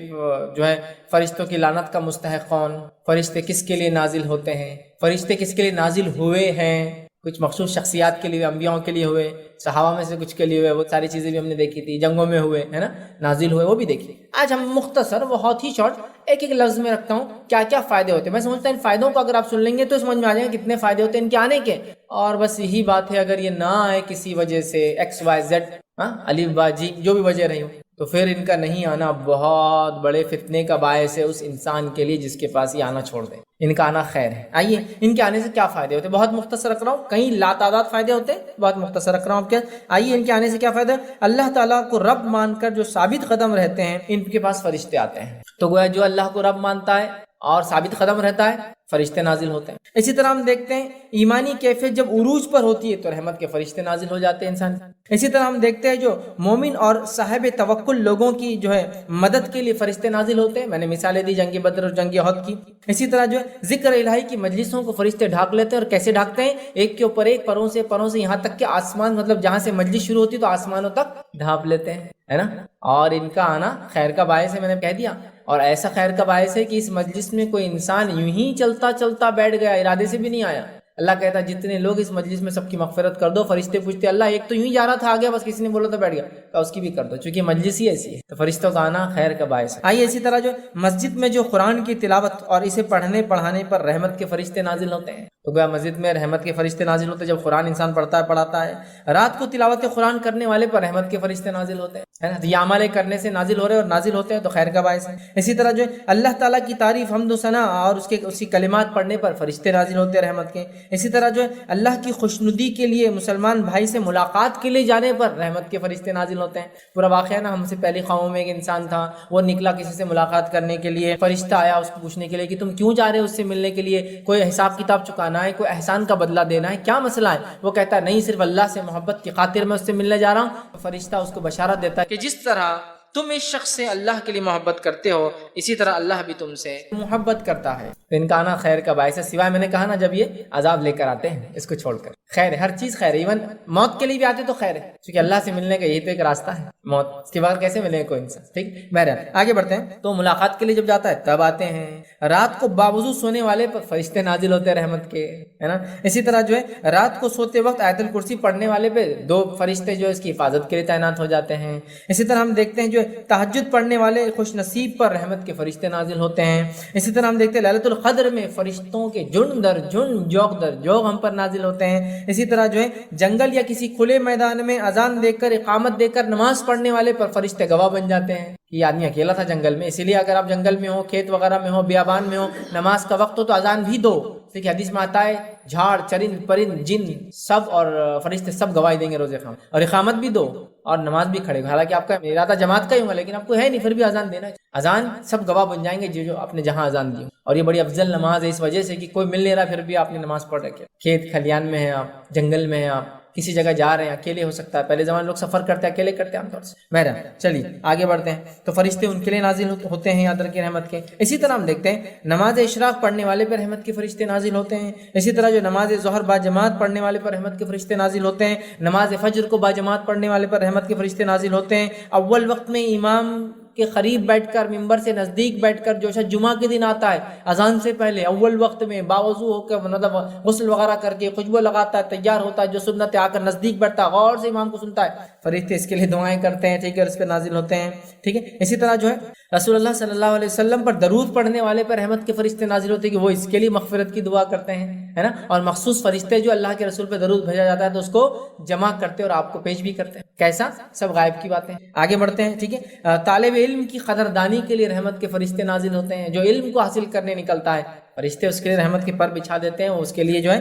Speaker 1: جو ہے فرشتوں کی لعنت کا مستحق کون، فرشتے کس کے لیے نازل ہوتے ہیں، فرشتے کس کے لیے نازل ہوئے ہیں، کچھ مخصوص شخصیات کے لیے، انبیاءوں کے لیے ہوئے، صحابہ میں سے کچھ کے لیے ہوئے، وہ ساری چیزیں بھی ہم نے دیکھی تھی، جنگوں میں ہوئے، ہے نا، نازل ہوئے، وہ بھی دیکھی۔ آج ہم مختصر بہت ہی شارٹ ایک ایک لفظ میں رکھتا ہوں کیا کیا فائدے ہوتے ہیں۔ میں سمجھتا ہوں ان فائدوں کو اگر آپ سن لیں گے تو سمجھ میں آ جائے گا کتنے فائدے ہوتے ہیں ان کے آنے کے، اور بس یہی بات ہے، اگر یہ نہ آئے کسی وجہ سے ایکس وائی زیڈ، الف با جیم، جو بھی وجہ رہی ہو، تو پھر ان کا نہیں آنا بہت بڑے فتنے کا باعث ہے اس انسان کے لیے جس کے پاس یہ آنا چھوڑ دے۔ ان کا آنا خیر ہے۔ آئیے، ان کے آنے سے کیا فائدے ہوتے ہیں، بہت مختصر رکھ رہا ہوں، کئی لاتعداد فائدے ہوتے ہیں، بہت مختصر رکھ رہا ہوں آپ کے۔ آئیے، ان کے آنے سے کیا فائدہ ہے؟ اللہ تعالیٰ کو رب مان کر جو ثابت قدم رہتے ہیں ان کے پاس فرشتے آتے ہیں۔ تو گویا جو اللہ کو رب مانتا ہے اور ثابت قدم رہتا ہے، فرشتے نازل ہوتے ہیں۔ اسی طرح ہم دیکھتے ہیں ایمانی کیفیت جب عروج پر ہوتی ہے تو رحمت کے فرشتے نازل ہو جاتے ہیں انسان۔ اسی طرح ہم دیکھتے ہیں جو مومن اور صاحب توکل لوگوں کی جو ہے مدد کے لیے فرشتے نازل ہوتے ہیں، میں نے مثالیں دی جنگ بدر اور جنگ احد کی۔ اسی طرح جو ہے ذکر الہی کی مجلسوں کو فرشتے ڈھانک لیتے ہیں، اور کیسے ڈھانکتے ہیں؟ ایک کے اوپر ایک، پروں سے یہاں تک کہ آسمان، مطلب جہاں سے مجلس شروع ہوتی ہے تو آسمانوں تک ڈھانپ لیتے ہیں، ہے نا۔ اور ان کا آنا خیر کا باعث ہے، میں نے کہہ دیا، اور ایسا خیر کا باعث ہے کہ اس مجلس میں کوئی انسان یوں ہی چلتا چلتا بیٹھ گیا، ارادے سے بھی نہیں آیا۔ اللہ کہتا ہے جتنے لوگ اس مجلس میں سب کی مغفرت کر دو۔ فرشتے پوچھتے اللہ ایک تو یوں ہی جا رہا تھا، آ گیا، بس کسی نے بولا تو بیٹھ گیا، تو اس کی بھی کر دو، چونکہ مجلس ہی ایسی ہے۔ تو فرشتوں کا آنا خیر کا باعث ہے۔ آئیے، اسی طرح جو مسجد میں جو قرآن کی تلاوت اور اسے پڑھنے پڑھانے پر رحمت کے فرشتے نازل ہوتے ہیں، تو گویا مسجد میں رحمت کے فرشتے نازل ہوتے ہیں جب قرآن انسان پڑھاتا ہے۔ رات کو تلاوت قرآن کرنے والے پر رحمت کے فرشتے نازل ہوتے ہیں، ہے نا، یہ عمل کرنے سے نازل ہو رہے اور نازل ہوتے ہیں تو خیر کا باعث ہے۔ اسی طرح جو ہے اللہ تعالیٰ کی تعریف، حمد و ثنا اور اس کی کلمات پڑھنے پر فرشتے نازل ہوتے ہیں رحمت کے۔ اسی طرح جو ہے اللہ کی خوشنودی کے لیے مسلمان بھائی سے ملاقات کے لیے جانے پر رحمت کے فرشتے نازل ہوتے ہیں۔ پورا واقعہ نا، ہم سے پہلی قوموں میں ایک انسان تھا، وہ نکلا کسی سے ملاقات کرنے کے لیے، فرشتہ آیا اس کو پوچھنے کے لیے کہ تم کیوں جا رہے ہو اس سے ملنے کے لیے، کوئی حساب کتاب چکانا ہے، کوئی احسان کا بدلہ دینا ہے، کیا مسئلہ ہے؟ وہ کہتا ہے نہیں، صرف اللہ سے محبت کی خاطر میں اس سے ملنے جا رہا ہوں۔ فرشتہ اس کو بشارت دیتا ہے کہ جس طرح تم اس شخص سے اللہ کے لیے محبت کرتے ہو اسی طرح اللہ بھی تم سے محبت کرتا ہے۔ تو ان کا آنا خیر کا باعث ہے، سوائے میں نے کہا نا جب یہ عذاب لے کر آتے ہیں، اس کو چھوڑ کر خیر ہے، ہر چیز خیر ہے، ایون موت کے لیے بھی آتے تو خیر ہے، کیونکہ اللہ سے ملنے کا یہی تو ایک راستہ ہے، موت، اس کے بعد کیسے ملے کوئی انسان۔ ٹھیک، بہرحال آگے بڑھتے ہیں۔ تو ملاقات کے لیے جب جاتا ہے تب آتے ہیں۔ رات کو باوضو سونے والے پر فرشتے نازل ہوتے ہیں رحمت کے، ہے نا۔ اسی طرح جو ہے رات کو سوتے وقت آیت الکرسی پڑھنے والے پہ 2 فرشتے جو ہے اس کی حفاظت کے لیے تعینات ہو جاتے ہیں۔ اسی طرح ہم دیکھتے ہیں جو تہجد پڑھنے والے خوش نصیب پر رحمت کے فرشتے نازل ہوتے ہیں۔ اسی طرح ہم دیکھتے ہیں لیلۃ القدر میں فرشتوں کے جن در جن، جوق در جوق ہم پر نازل ہوتے ہیں۔ اسی طرح جو ہے جنگل یا کسی کھلے میدان میں اذان دے کر، اقامت دے کر نماز پڑھنے والے پر فرشتے گواہ بن جاتے ہیں۔ یہ آدمی اکیلا تھا جنگل میں، اسی لیے اگر آپ جنگل میں ہو، کھیت وغیرہ میں ہو، بیابان میں ہو، نماز کا وقت ہو تو اذان بھی دو۔ دیکھیے حدیث میں آتا ہے جھاڑ، چرند، پرند، جن سب اور فرشتے سب گواہی دیں گے روز قیامت، اور اقامت بھی دو اور نماز بھی کھڑے۔ حالانکہ آپ کا ارادہ جماعت کا ہی ہوگا لیکن آپ کو ہے نہیں، پھر بھی اذان دینا ہے۔ اذان سب گواہ بن جائیں گے جو اپنے جہاں اذان دی، اور یہ بڑی افضل نماز ہے اس وجہ سے کہ کوئی مل نہیں رہا پھر بھی آپ نے نماز پڑھ رکھی ہے۔ کھیت کھلیان میں ہیں آپ، جنگل میں ہیں آپ، کسی جگہ جا رہے ہیں، اکیلے ہو سکتا ہے، پہلے زمانے لوگ سفر کرتے ہیں اکیلے کرتے ہیں عام طور سے۔ بہرحال چلیے آگے بڑھتے ہیں۔ تو فرشتے ان کے لیے نازل ہوتے ہیں، یاد رکھیں رحمت کے۔ اسی طرح ہم دیکھتے ہیں نماز اشراق پڑھنے والے پر رحمت کے فرشتے نازل ہوتے ہیں۔ اسی طرح جو نماز ظہر باجماعت پڑھنے والے پر رحمت کے فرشتے نازل ہوتے ہیں۔ نماز فجر کو باجماعت پڑھنے والے پر رحمت کے فرشتے نازل ہوتے ہیں۔ اول وقت میں امام کے قریب بیٹھ کر، ممبر سے نزدیک بیٹھ کر، جو شخص جمعہ کے دن آتا ہے اذان سے پہلے اول وقت میں باوضو ہو کے، مطلب غسل وغیرہ کر کے خوشبو لگاتا ہے، تیار ہوتا ہے، جو سنت ہے آ کر نزدیک بیٹھتا ہے، غور سے امام کو سنتا ہے، فرشتے اس کے لیے دعائیں کرتے ہیں، ٹھیک ہے، اس پہ نازل ہوتے ہیں، ٹھیک ہے۔ اسی طرح جو ہے رسول اللہ صلی اللہ علیہ وسلم پر درود پڑھنے والے پر رحمت کے فرشتے نازل ہوتے ہیں کہ وہ اس کے لیے مغفرت کی دعا کرتے ہیں، ہے نا، اور مخصوص فرشتے جو اللہ کے رسول پہ درود بھیجا جاتا ہے تو اس کو جمع کرتے اور آپ کو پیش بھی کرتے ہیں۔ کیسا؟ سب غائب کی باتیں۔ آگے بڑھتے ہیں، ٹھیک ہے۔ طالب علم کی قدردانی کے لیے رحمت کے فرشتے نازل ہوتے ہیں۔ جو علم کو حاصل کرنے نکلتا ہے فرشتے اس کے لیے رحمت کے پر بچھا دیتے ہیں، اس کے لیے جو ہے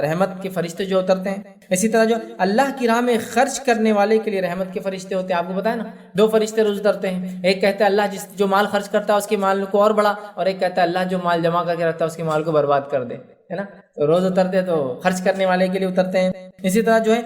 Speaker 1: رحمت کے فرشتے جو اترتے ہیں۔ اسی طرح جو اللہ کی راہ میں خرچ کرنے والے کے لیے رحمت کے فرشتے ہوتے ہیں۔ آپ کو پتا ہے نا 2 فرشتے روز اترتے ہیں، ایک کہتا ہے اللہ جو مال خرچ کرتا ہے اس کے مال کو اور بڑھا، اور ایک کہتا ہے اللہ جو مال جمع کر کے رکھتا ہے اس کے مال کو برباد کر دے، ہے نا۔ تو روز اترتے تو خرچ کرنے والے کے لیے اترتے ہیں۔ اسی طرح جو ہے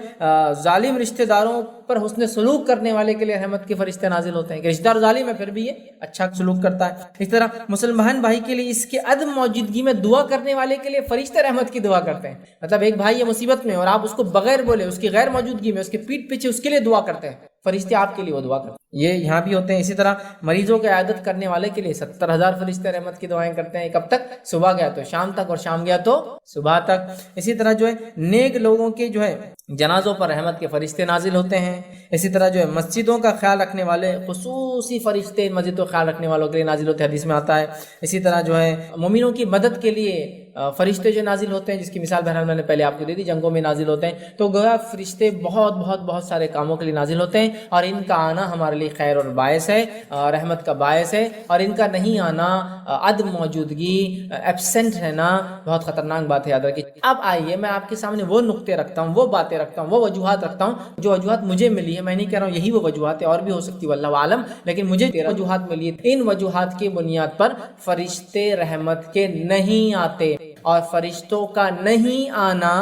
Speaker 1: ظالم رشتہ داروں پر حسن سلوک کرنے والے کے لیے رحمت کے فرشتے نازل ہوتے ہیں کہ رشتہ دار ظالم ہے پھر بھی یہ اچھا سلوک کرتا ہے۔ اس طرح مسلمان بھائی کے لیے اس کے عدم موجودگی میں دعا کرنے والے کے لیے فرشتے رحمت کی دعا کرتے ہیں۔ مطلب ایک بھائی ہے مصیبت میں اور آپ اس کو بغیر بولے، اس کی غیر موجودگی میں، اس کے پیٹھ پیچھے اس کے لیے دعا کرتے ہیں، فرشتے آپ کے لیے وہ دعا کرتے ہیں، یہ یہاں بھی ہوتے ہیں۔ اسی طرح مریضوں کی عیادت کرنے والے کے لیے 70,000 فرشتے رحمت کی دعائیں کرتے ہیں، کب تک؟ صبح گیا تو شام تک، اور شام گیا تو صبح تک۔ اسی طرح جو ہے نیک لوگوں کے جو ہے جنازوں پر رحمت کے فرشتے نازل ہوتے ہیں۔ اسی طرح جو ہے مسجدوں کا خیال رکھنے والے خصوصی فرشتے مسجد کا خیال رکھنے والوں کے لیے نازل ہوتے ہیں، حدیث میں آتا ہے۔ اسی طرح جو ہے مومنوں کی مدد کے لیے فرشتے جو نازل ہوتے ہیں، جس کی مثال بہرحال میں نے پہلے آپ کو دی تھی، جنگوں میں نازل ہوتے ہیں۔ تو گویا فرشتے بہت بہت بہت سارے کاموں کے لیے نازل ہوتے ہیں، اور ان کا آنا ہمارے لیے خیر اور باعث ہے، رحمت کا باعث ہے، اور ان کا نہیں آنا، عدم موجودگی، ایبسنٹ رہنا بہت خطرناک بات ہے، یاد رکھیے۔ اب آئیے میں آپ کے سامنے وہ نقطے رکھتا ہوں، وہ باتیں رکھتا ہوں، وہ وجوہات رکھتا ہوں جو وجوہات مجھے ملی ہے۔ میں نہیں کہہ رہا ہوں یہی وہ وجوہات ہے، اور بھی ہو سکتی واللہ عالم، لیکن مجھے 13 وجوہات ملی ہے۔ ان وجوہات کی بنیاد پر فرشتے رحمت کے نہیں آتے، اور فرشتوں کا نہیں آنا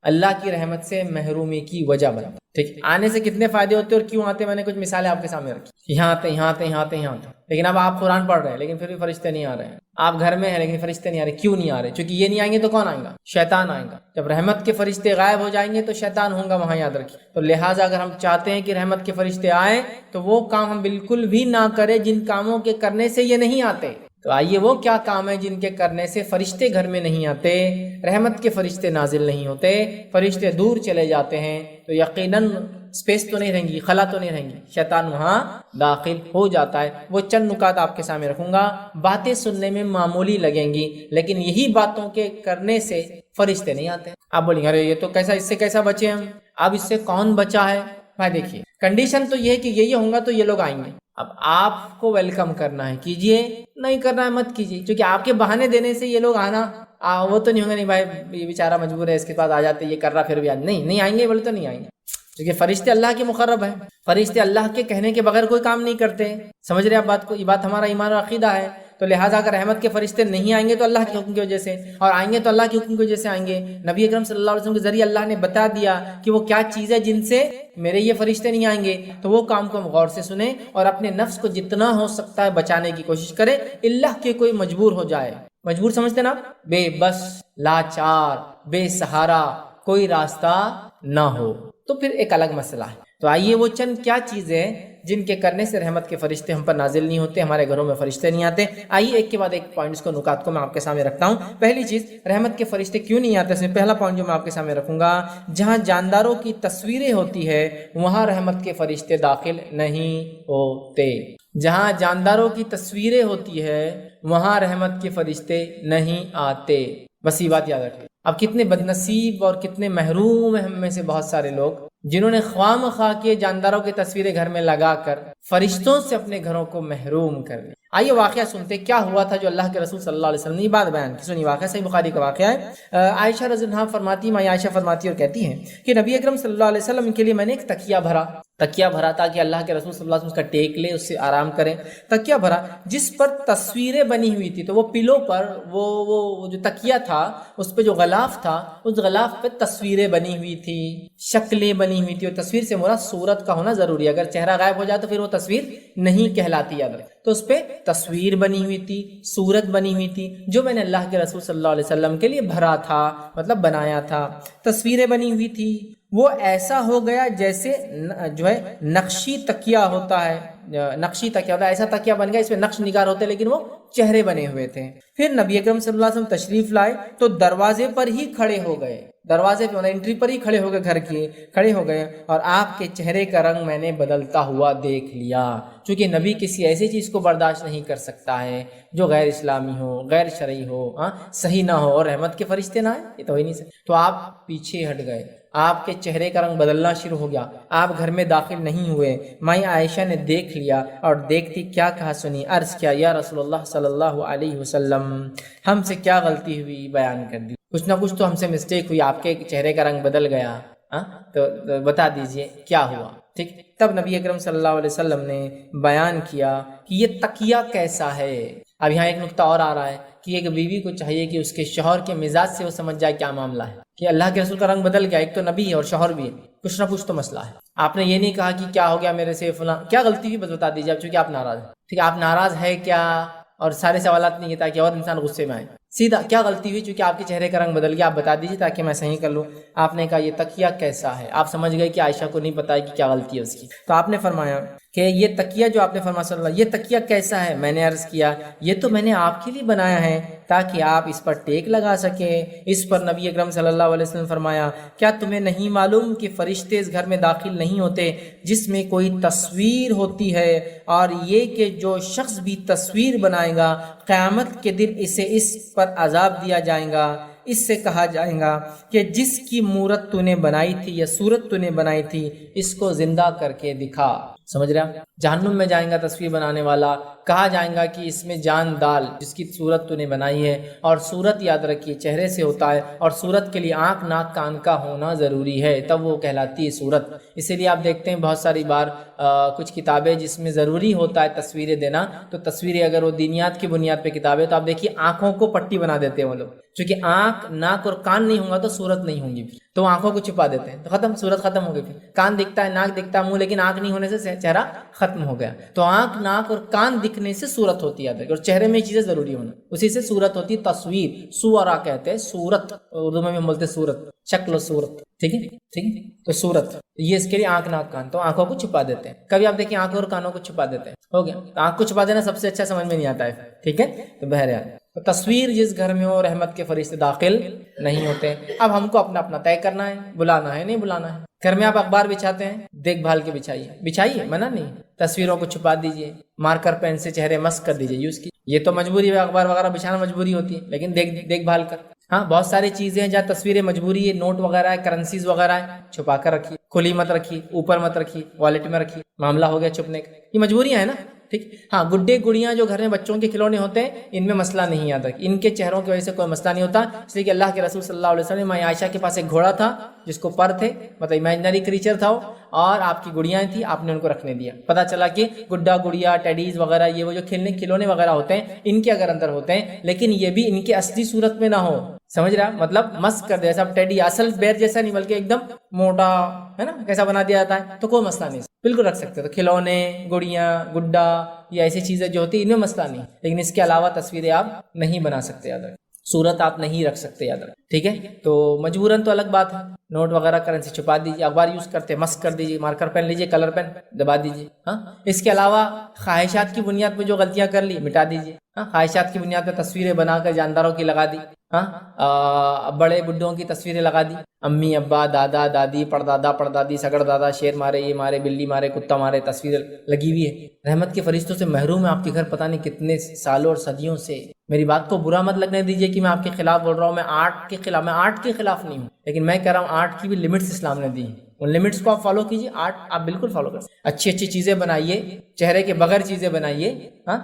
Speaker 1: اللہ کی رحمت سے محرومی کی وجہ بنتا۔ ٹھیک، آنے سے کتنے فائدے ہوتے ہیں اور کیوں آتے ہیں، میں نے کچھ مثالیں آپ کے سامنے رکھی۔ یہاں آتے یہاں آتے یہاں آتے یہاں آتے، لیکن اب آپ قرآن پڑھ رہے ہیں لیکن پھر بھی فرشتے نہیں آ رہے ہیں۔ آپ گھر میں ہیں لیکن فرشتے نہیں آ رہے، کیوں نہیں آ رہے؟ کیونکہ یہ نہیں آئیں گے تو کون آئیں گا؟ شیطان آئیں گا۔ جب رحمت کے فرشتے غائب ہو جائیں گے تو شیطان ہوں گا وہاں، یاد رکھیے۔ تو لہٰذا اگر ہم چاہتے ہیں کہ رحمت کے فرشتے آئیں تو وہ کام ہم بالکل بھی نہ کریں جن کاموں کے کرنے سے یہ نہیں آتے۔ تو آئیے وہ کیا کام ہے جن کے کرنے سے فرشتے گھر میں نہیں آتے، رحمت کے فرشتے نازل نہیں ہوتے، فرشتے دور چلے جاتے ہیں۔ تو یقیناً اسپیس تو نہیں رہیں گی، خلا تو نہیں رہیں گی، شیطان وہاں داخل ہو جاتا ہے۔ وہ چند نکات آپ کے سامنے رکھوں گا، باتیں سننے میں معمولی لگیں گی لیکن یہی باتوں کے کرنے سے فرشتے نہیں آتے۔ آپ بولیں گے ارے یہ تو کیسا، اس سے کیسا بچے ہم؟ اب اس سے کون بچا ہے؟ بھائی دیکھیے کنڈیشن تو یہ ہے کہ یہ ہوگا تو یہ لوگ آئیں گے، اب آپ کو ویلکم کرنا ہے، کیجئے، نہیں کرنا ہے مت کیجئے، کیونکہ آپ کے بہانے دینے سے یہ لوگ آنا وہ تو نہیں ہوگا، نہیں بھائی یہ بیچارہ مجبور ہے، اس کے پاس آ جاتے، یہ کر رہا پھر بھی نہیں آئیں گے، بولے تو نہیں آئیں گے، کیونکہ فرشتے اللہ کے مقرب ہیں، فرشتے اللہ کے کہنے کے بغیر کوئی کام نہیں کرتے۔ سمجھ رہے آپ بات کو؟ یہ بات ہمارا ایمان اور عقیدہ ہے، تو لہٰذا اگر رحمت کے فرشتے نہیں آئیں گے تو اللہ کے حکم کی وجہ سے، اور آئیں گے تو اللہ کے حکم کی وجہ سے آئیں گے۔ نبی اکرم صلی اللہ علیہ وسلم کے ذریعے اللہ نے بتا دیا کہ وہ کیا چیز ہے جن سے میرے یہ فرشتے نہیں آئیں گے، تو وہ کام کو ہم غور سے سنیں اور اپنے نفس کو جتنا ہو سکتا ہے بچانے کی کوشش کریں، اللہ کے کوئی مجبور ہو جائے، مجبور سمجھتے نا، بے بس، لاچار، بے سہارا، کوئی راستہ نہ ہو، تو پھر ایک الگ مسئلہ ہے۔ تو آئیے وہ چند کیا چیزیں جن کے کرنے سے رحمت کے فرشتے ہم پر نازل نہیں ہوتے، ہمارے گھروں میں فرشتے نہیں آتے، آئیے ایک کے بعد ایک پوائنٹس کو، نکات کو میں آپ کے سامنے رکھتا ہوں۔ پہلی چیز، رحمت کے فرشتے کیوں نہیں آتے؟ اس میں پہلا پوائنٹ جو میں آپ کے سامنے رکھوں گا، جہاں جانداروں کی تصویریں ہوتی ہے وہاں رحمت کے فرشتے داخل نہیں ہوتے۔ جہاں جانداروں کی تصویریں ہوتی ہے وہاں رحمت کے فرشتے نہیں آتے، بس یہ بات یاد رکھیں۔ اب کتنے بدنصیب اور کتنے محروم ہیں ہم میں سے بہت سارے لوگ جنہوں نے خواہ مخواہ کے جانداروں کی تصویریں گھر میں لگا کر فرشتوں سے اپنے گھروں کو محروم کر لیا۔ آئیے واقعہ سنتے کیا ہوا تھا جو اللہ کے رسول صلی اللہ علیہ وسلم نے یہ بات بیان کی۔ سنیے واقعہ، صحیح بخاری کا واقعہ ہے۔ عائشہ رضی اللہ عنہا فرماتی، ماں عائشہ فرماتی اور کہتی ہیں کہ نبی اکرم صلی اللہ علیہ وسلم کے لیے میں نے ایک تکیہ بھرا تاکہ اللہ کے رسول صلی اللہ علیہ وسلم اس کا ٹیک لے، اس سے آرام کریں۔ تکیہ بھرا جس پر تصویریں بنی ہوئی تھی، تو وہ پلو پر وہ جو تکیہ تھا اس پہ جو غلاف تھا، اس غلاف پہ تصویریں بنی ہوئی تھی، شکلیں بنی ہوئی تھی، اور تصویر سے مراد صورت کا ہونا ضروری ہے، اگر چہرہ غائب ہو جائے تو پھر وہ تصویر نہیں کہلاتی، یاد رکھیں۔ تو اس پہ تصویر بنی ہوئی تھی، صورت بنی ہوئی تھی، جو میں نے اللہ کے رسول صلی اللہ علیہ وسلم کے لیے بھرا تھا، مطلب بنایا تھا۔ تصویریں بنی ہوئی تھی، وہ ایسا ہو گیا جیسے جو ہے نقشی تکیہ ہوتا ہے، ایسا تکیہ بن گیا، اس میں نقش نگار ہوتے لیکن وہ چہرے بنے ہوئے تھے۔ پھر نبی اکرم صلی اللہ علیہ وسلم تشریف لائے تو دروازے پر ہی کھڑے ہو گئے، دروازے پہ انٹری پر ہی کھڑے ہو گئے، گھر کے کھڑے ہو گئے، اور آپ کے چہرے کا رنگ میں نے بدلتا ہوا دیکھ لیا، چونکہ نبی کسی ایسی چیز کو برداشت نہیں کر سکتا ہے جو غیر اسلامی ہو، غیر شرعی ہو، صحیح نہ ہو، اور رحمت کے فرشتے نہ آئے، یہ تو ہی نہیں سکتے۔ تو آپ پیچھے ہٹ گئے، آپ کے چہرے کا رنگ بدلنا شروع ہو گیا، آپ گھر میں داخل نہیں ہوئے۔ ماں عائشہ نے دیکھ لیا اور دیکھتی کیا کہا سنی، عرض کیا یا رسول اللہ صلی اللہ علیہ وسلم، ہم سے کیا غلطی ہوئی، بیان کر دی، کچھ نہ کچھ تو ہم سے مسٹیک ہوئی، آپ کے چہرے کا رنگ بدل گیا، تو بتا دیجئے کیا ہوا۔ ٹھیک، تب نبی اکرم صلی اللہ علیہ وسلم نے بیان کیا کہ یہ تکیہ کیسا ہے۔ اب یہاں ایک نقطہ اور آ رہا ہے کہ ایک بیوی کو چاہیے کہ اس کے شوہر کے مزاج سے وہ سمجھ جائے کیا معاملہ ہے، کہ اللہ کے رسول کا رنگ بدل گیا، ایک تو نبی ہے اور شوہر بھی ہے، کچھ نہ کچھ تو مسئلہ ہے۔ آپ نے یہ نہیں کہا کہ کیا ہو گیا میرے سے، فلاں کیا غلطی ہوئی، بس بتا دیجیے آپ، چونکہ آپ ناراض ہیں۔ ٹھیک ہے، آپ ناراض ہے کیا، اور سارے سوالات نہیں تاکہ اور انسان غصے میں آئے، سیدھا کیا غلطی ہوئی، چونکہ آپ کے چہرے کا رنگ بدل گیا، آپ بتا دیجیے تاکہ میں صحیح کر لوں۔ آپ نے کہا یہ تکیہ کیسا ہے، آپ سمجھ گئے کہ عائشہ کو نہیں پتا ہے کہ کیا غلطی ہے اس کی، تو آپ نے فرمایا کہ یہ تکیہ جو آپ نے فرمایا صلی اللہ، یہ تکیہ کیسا ہے؟ میں نے عرض کیا یہ تو میں نے آپ کے لیے بنایا ہے تاکہ آپ اس پر ٹیک لگا سکیں۔ اس پر نبی اکرم صلی اللہ علیہ وسلم فرمایا کیا تمہیں نہیں معلوم کہ فرشتے اس گھر میں داخل نہیں ہوتے جس میں کوئی تصویر ہوتی ہے، اور یہ کہ جو شخص بھی تصویر بنائے گا قیامت کے دن اسے اس پر عذاب دیا جائے گا، اس سے کہا جائے گا کہ جس کی مورت تو نے بنائی تھی یا صورت تو نے بنائی تھی اس کو زندہ کر کے دکھا۔ سمجھ رہے ہیں؟ جہنم میں جائیں گا تصویر بنانے والا، کہا جائیں گا کہ اس میں جان ڈال جس کی صورت تو نے بنائی ہے، اور صورت یاد رکھیے چہرے سے ہوتا ہے، اور صورت کے لیے آنکھ ناک کان کا ہونا ضروری ہے، تب وہ کہلاتی ہے صورت۔ اسی لیے آپ دیکھتے ہیں بہت ساری بار کچھ کتابیں جس میں ضروری ہوتا ہے تصویریں دینا، تو تصویریں اگر وہ دینیات کی بنیاد پہ کتابیں، تو آپ دیکھیے آنکھوں کو پٹی بنا دیتے ہیں وہ لوگ، چونکہ آنکھ ناک اور کان نہیں ہوگا تو صورت نہیں ہوں گی، تو آنکھوں کو چھپا دیتے ہیں، تو ختم، صورت ختم ہو گئی۔ پھر کان دکھتا ہے، ناک دکھتا ہے، منہ، لیکن آنکھ نہیں ہونے سے چہرہ ختم ہو گیا۔ تو آنکھ ناک اور کان دکھنے سے صورت ہوتی ہے، اور چہرے میں یہ چیزیں ضروری ہونا، اسی سے صورت ہوتی ہے۔ تصویر سورا کہتے ہیں، صورت اردو میں بھی ہم بولتے ہیں صورت، شکل و صورت۔ ٹھیک ہے ٹھیک ہے. تو صورت یہ اس کے لیے آنکھ ناک کان، تو آنکھوں کو چھپا دیتے ہیں. کبھی آپ دیکھیں آنکھوں اور کانوں کو چھپا دیتے ہیں، ہو گیا. تو آنکھ کو چھپا دینا سب سے اچھا سمجھ میں نہیں آتا ہے. ٹھیک ہے. تو بہرحال تو تصویر جس گھر میں ہو رحمت کے فرشتے داخل نہیں ہوتے. اب ہم کو اپنا اپنا طے کرنا ہے، بلانا ہے نہیں بلانا ہے. گھر میں آپ اخبار بچھاتے ہیں، دیکھ بھال کے بچھائیے، منع نہیں. تصویروں کو چھپا دیجئے، مارکر پین سے چہرے مسک کر دیجئے، یوز کی. یہ تو مجبوری ہے، اخبار وغیرہ بچھانا مجبوری ہوتی ہے، لیکن دیکھ بھال کر. ہاں بہت ساری چیزیں ہیں جہاں تصویریں مجبوری ہے، نوٹ وغیرہ ہے، کرنسیز وغیرہ ہے، چھپا کر رکھیے، کھلی مت رکھیے، اوپر مت رکھیے، والیٹ میں رکھیے. معاملہ ہو گیا چھپنے کا. یہ مجبوریاں ہیں نا. ٹھیک. ہاں گڈے گڑیاں جو گھر میں بچوں کے کھلونے ہوتے ہیں، ان میں مسئلہ نہیں آتا، ان کے چہروں کی وجہ سے کوئی مسئلہ نہیں ہوتا. اس لیے کہ اللہ کے رسول صلی اللہ علیہ وسلم عائشہ کے پاس ایک گھوڑا تھا جس کو پر تھے، مطلب امیجنری کریچر تھا وہ، اور آپ کی گڑیاں تھیں، آپ نے ان کو رکھنے دیا. پتہ چلا کہ گڈا گڑیا ٹیڈیز وغیرہ یہ وہ جو کھلونے وغیرہ ہوتے ہیں، ان کے اگر اندر ہوتے ہیں، لیکن یہ بھی ان کی اصلی صورت میں نہ ہو. سمجھ رہا؟ مطلب مسک کر دے، ایسا ٹیڈی اصل بیر جیسا نہیں بلکہ ایک دم موٹا ہے نا، کیسا بنا دیا جاتا ہے، تو کوئی مسئلہ نہیں، بالکل رکھ سکتے. تو کھلونے، گڑیاں، گڈا، یہ ایسی چیزیں جو ہوتی ہیں ان میں مسئلہ نہیں، لیکن اس کے علاوہ تصویریں آپ نہیں بنا سکتے. یاد رکھ، صورت آپ نہیں رکھ سکتے. یاد رکھ. ٹھیک ہے. تو مجبوراً تو الگ بات ہے، نوٹ وغیرہ کرنسی چھپا دیجیے، اخبار یوز کرتے مسک کر دیجیے، مارکر پین لیجیے، کلر پین دبا دیجیے. ہاں اس کے علاوہ خواہشات کی بنیاد پہ جو غلطیاں کر لی مٹا دیجیے. ہاں خواہشات کی بنیاد پہ تصویریں بنا کر جانداروں کی لگا دی. ہاں بڑے بڈھوں کی تصویریں لگا دی، امی ابا دادا دادی پردادا پردادی سگڑ دادا، شیر مارے، یہ مارے، بلی مارے، کتا مارے، تصویریں لگی ہوئی ہے. رحمت کے فرشتوں سے محروم ہے آپ کے گھر پتہ نہیں کتنے سالوں اور صدیوں سے. میری بات کو برا مت لگنے دیجیے کہ میں آپ کے خلاف بول رہا ہوں، میں آرٹ کے خلاف نہیں ہوں، لیکن میں کہہ رہا ہوں آرٹ کی بھی لمٹس اسلام نے دی ہیں. ان لمٹس کو آپ فالو کیجیے. آرٹ آپ بالکل فالو کر سکتے. اچھی اچھی چیزیں بنائیے، چہرے کے بغیر چیزیں بنائیے، ہاں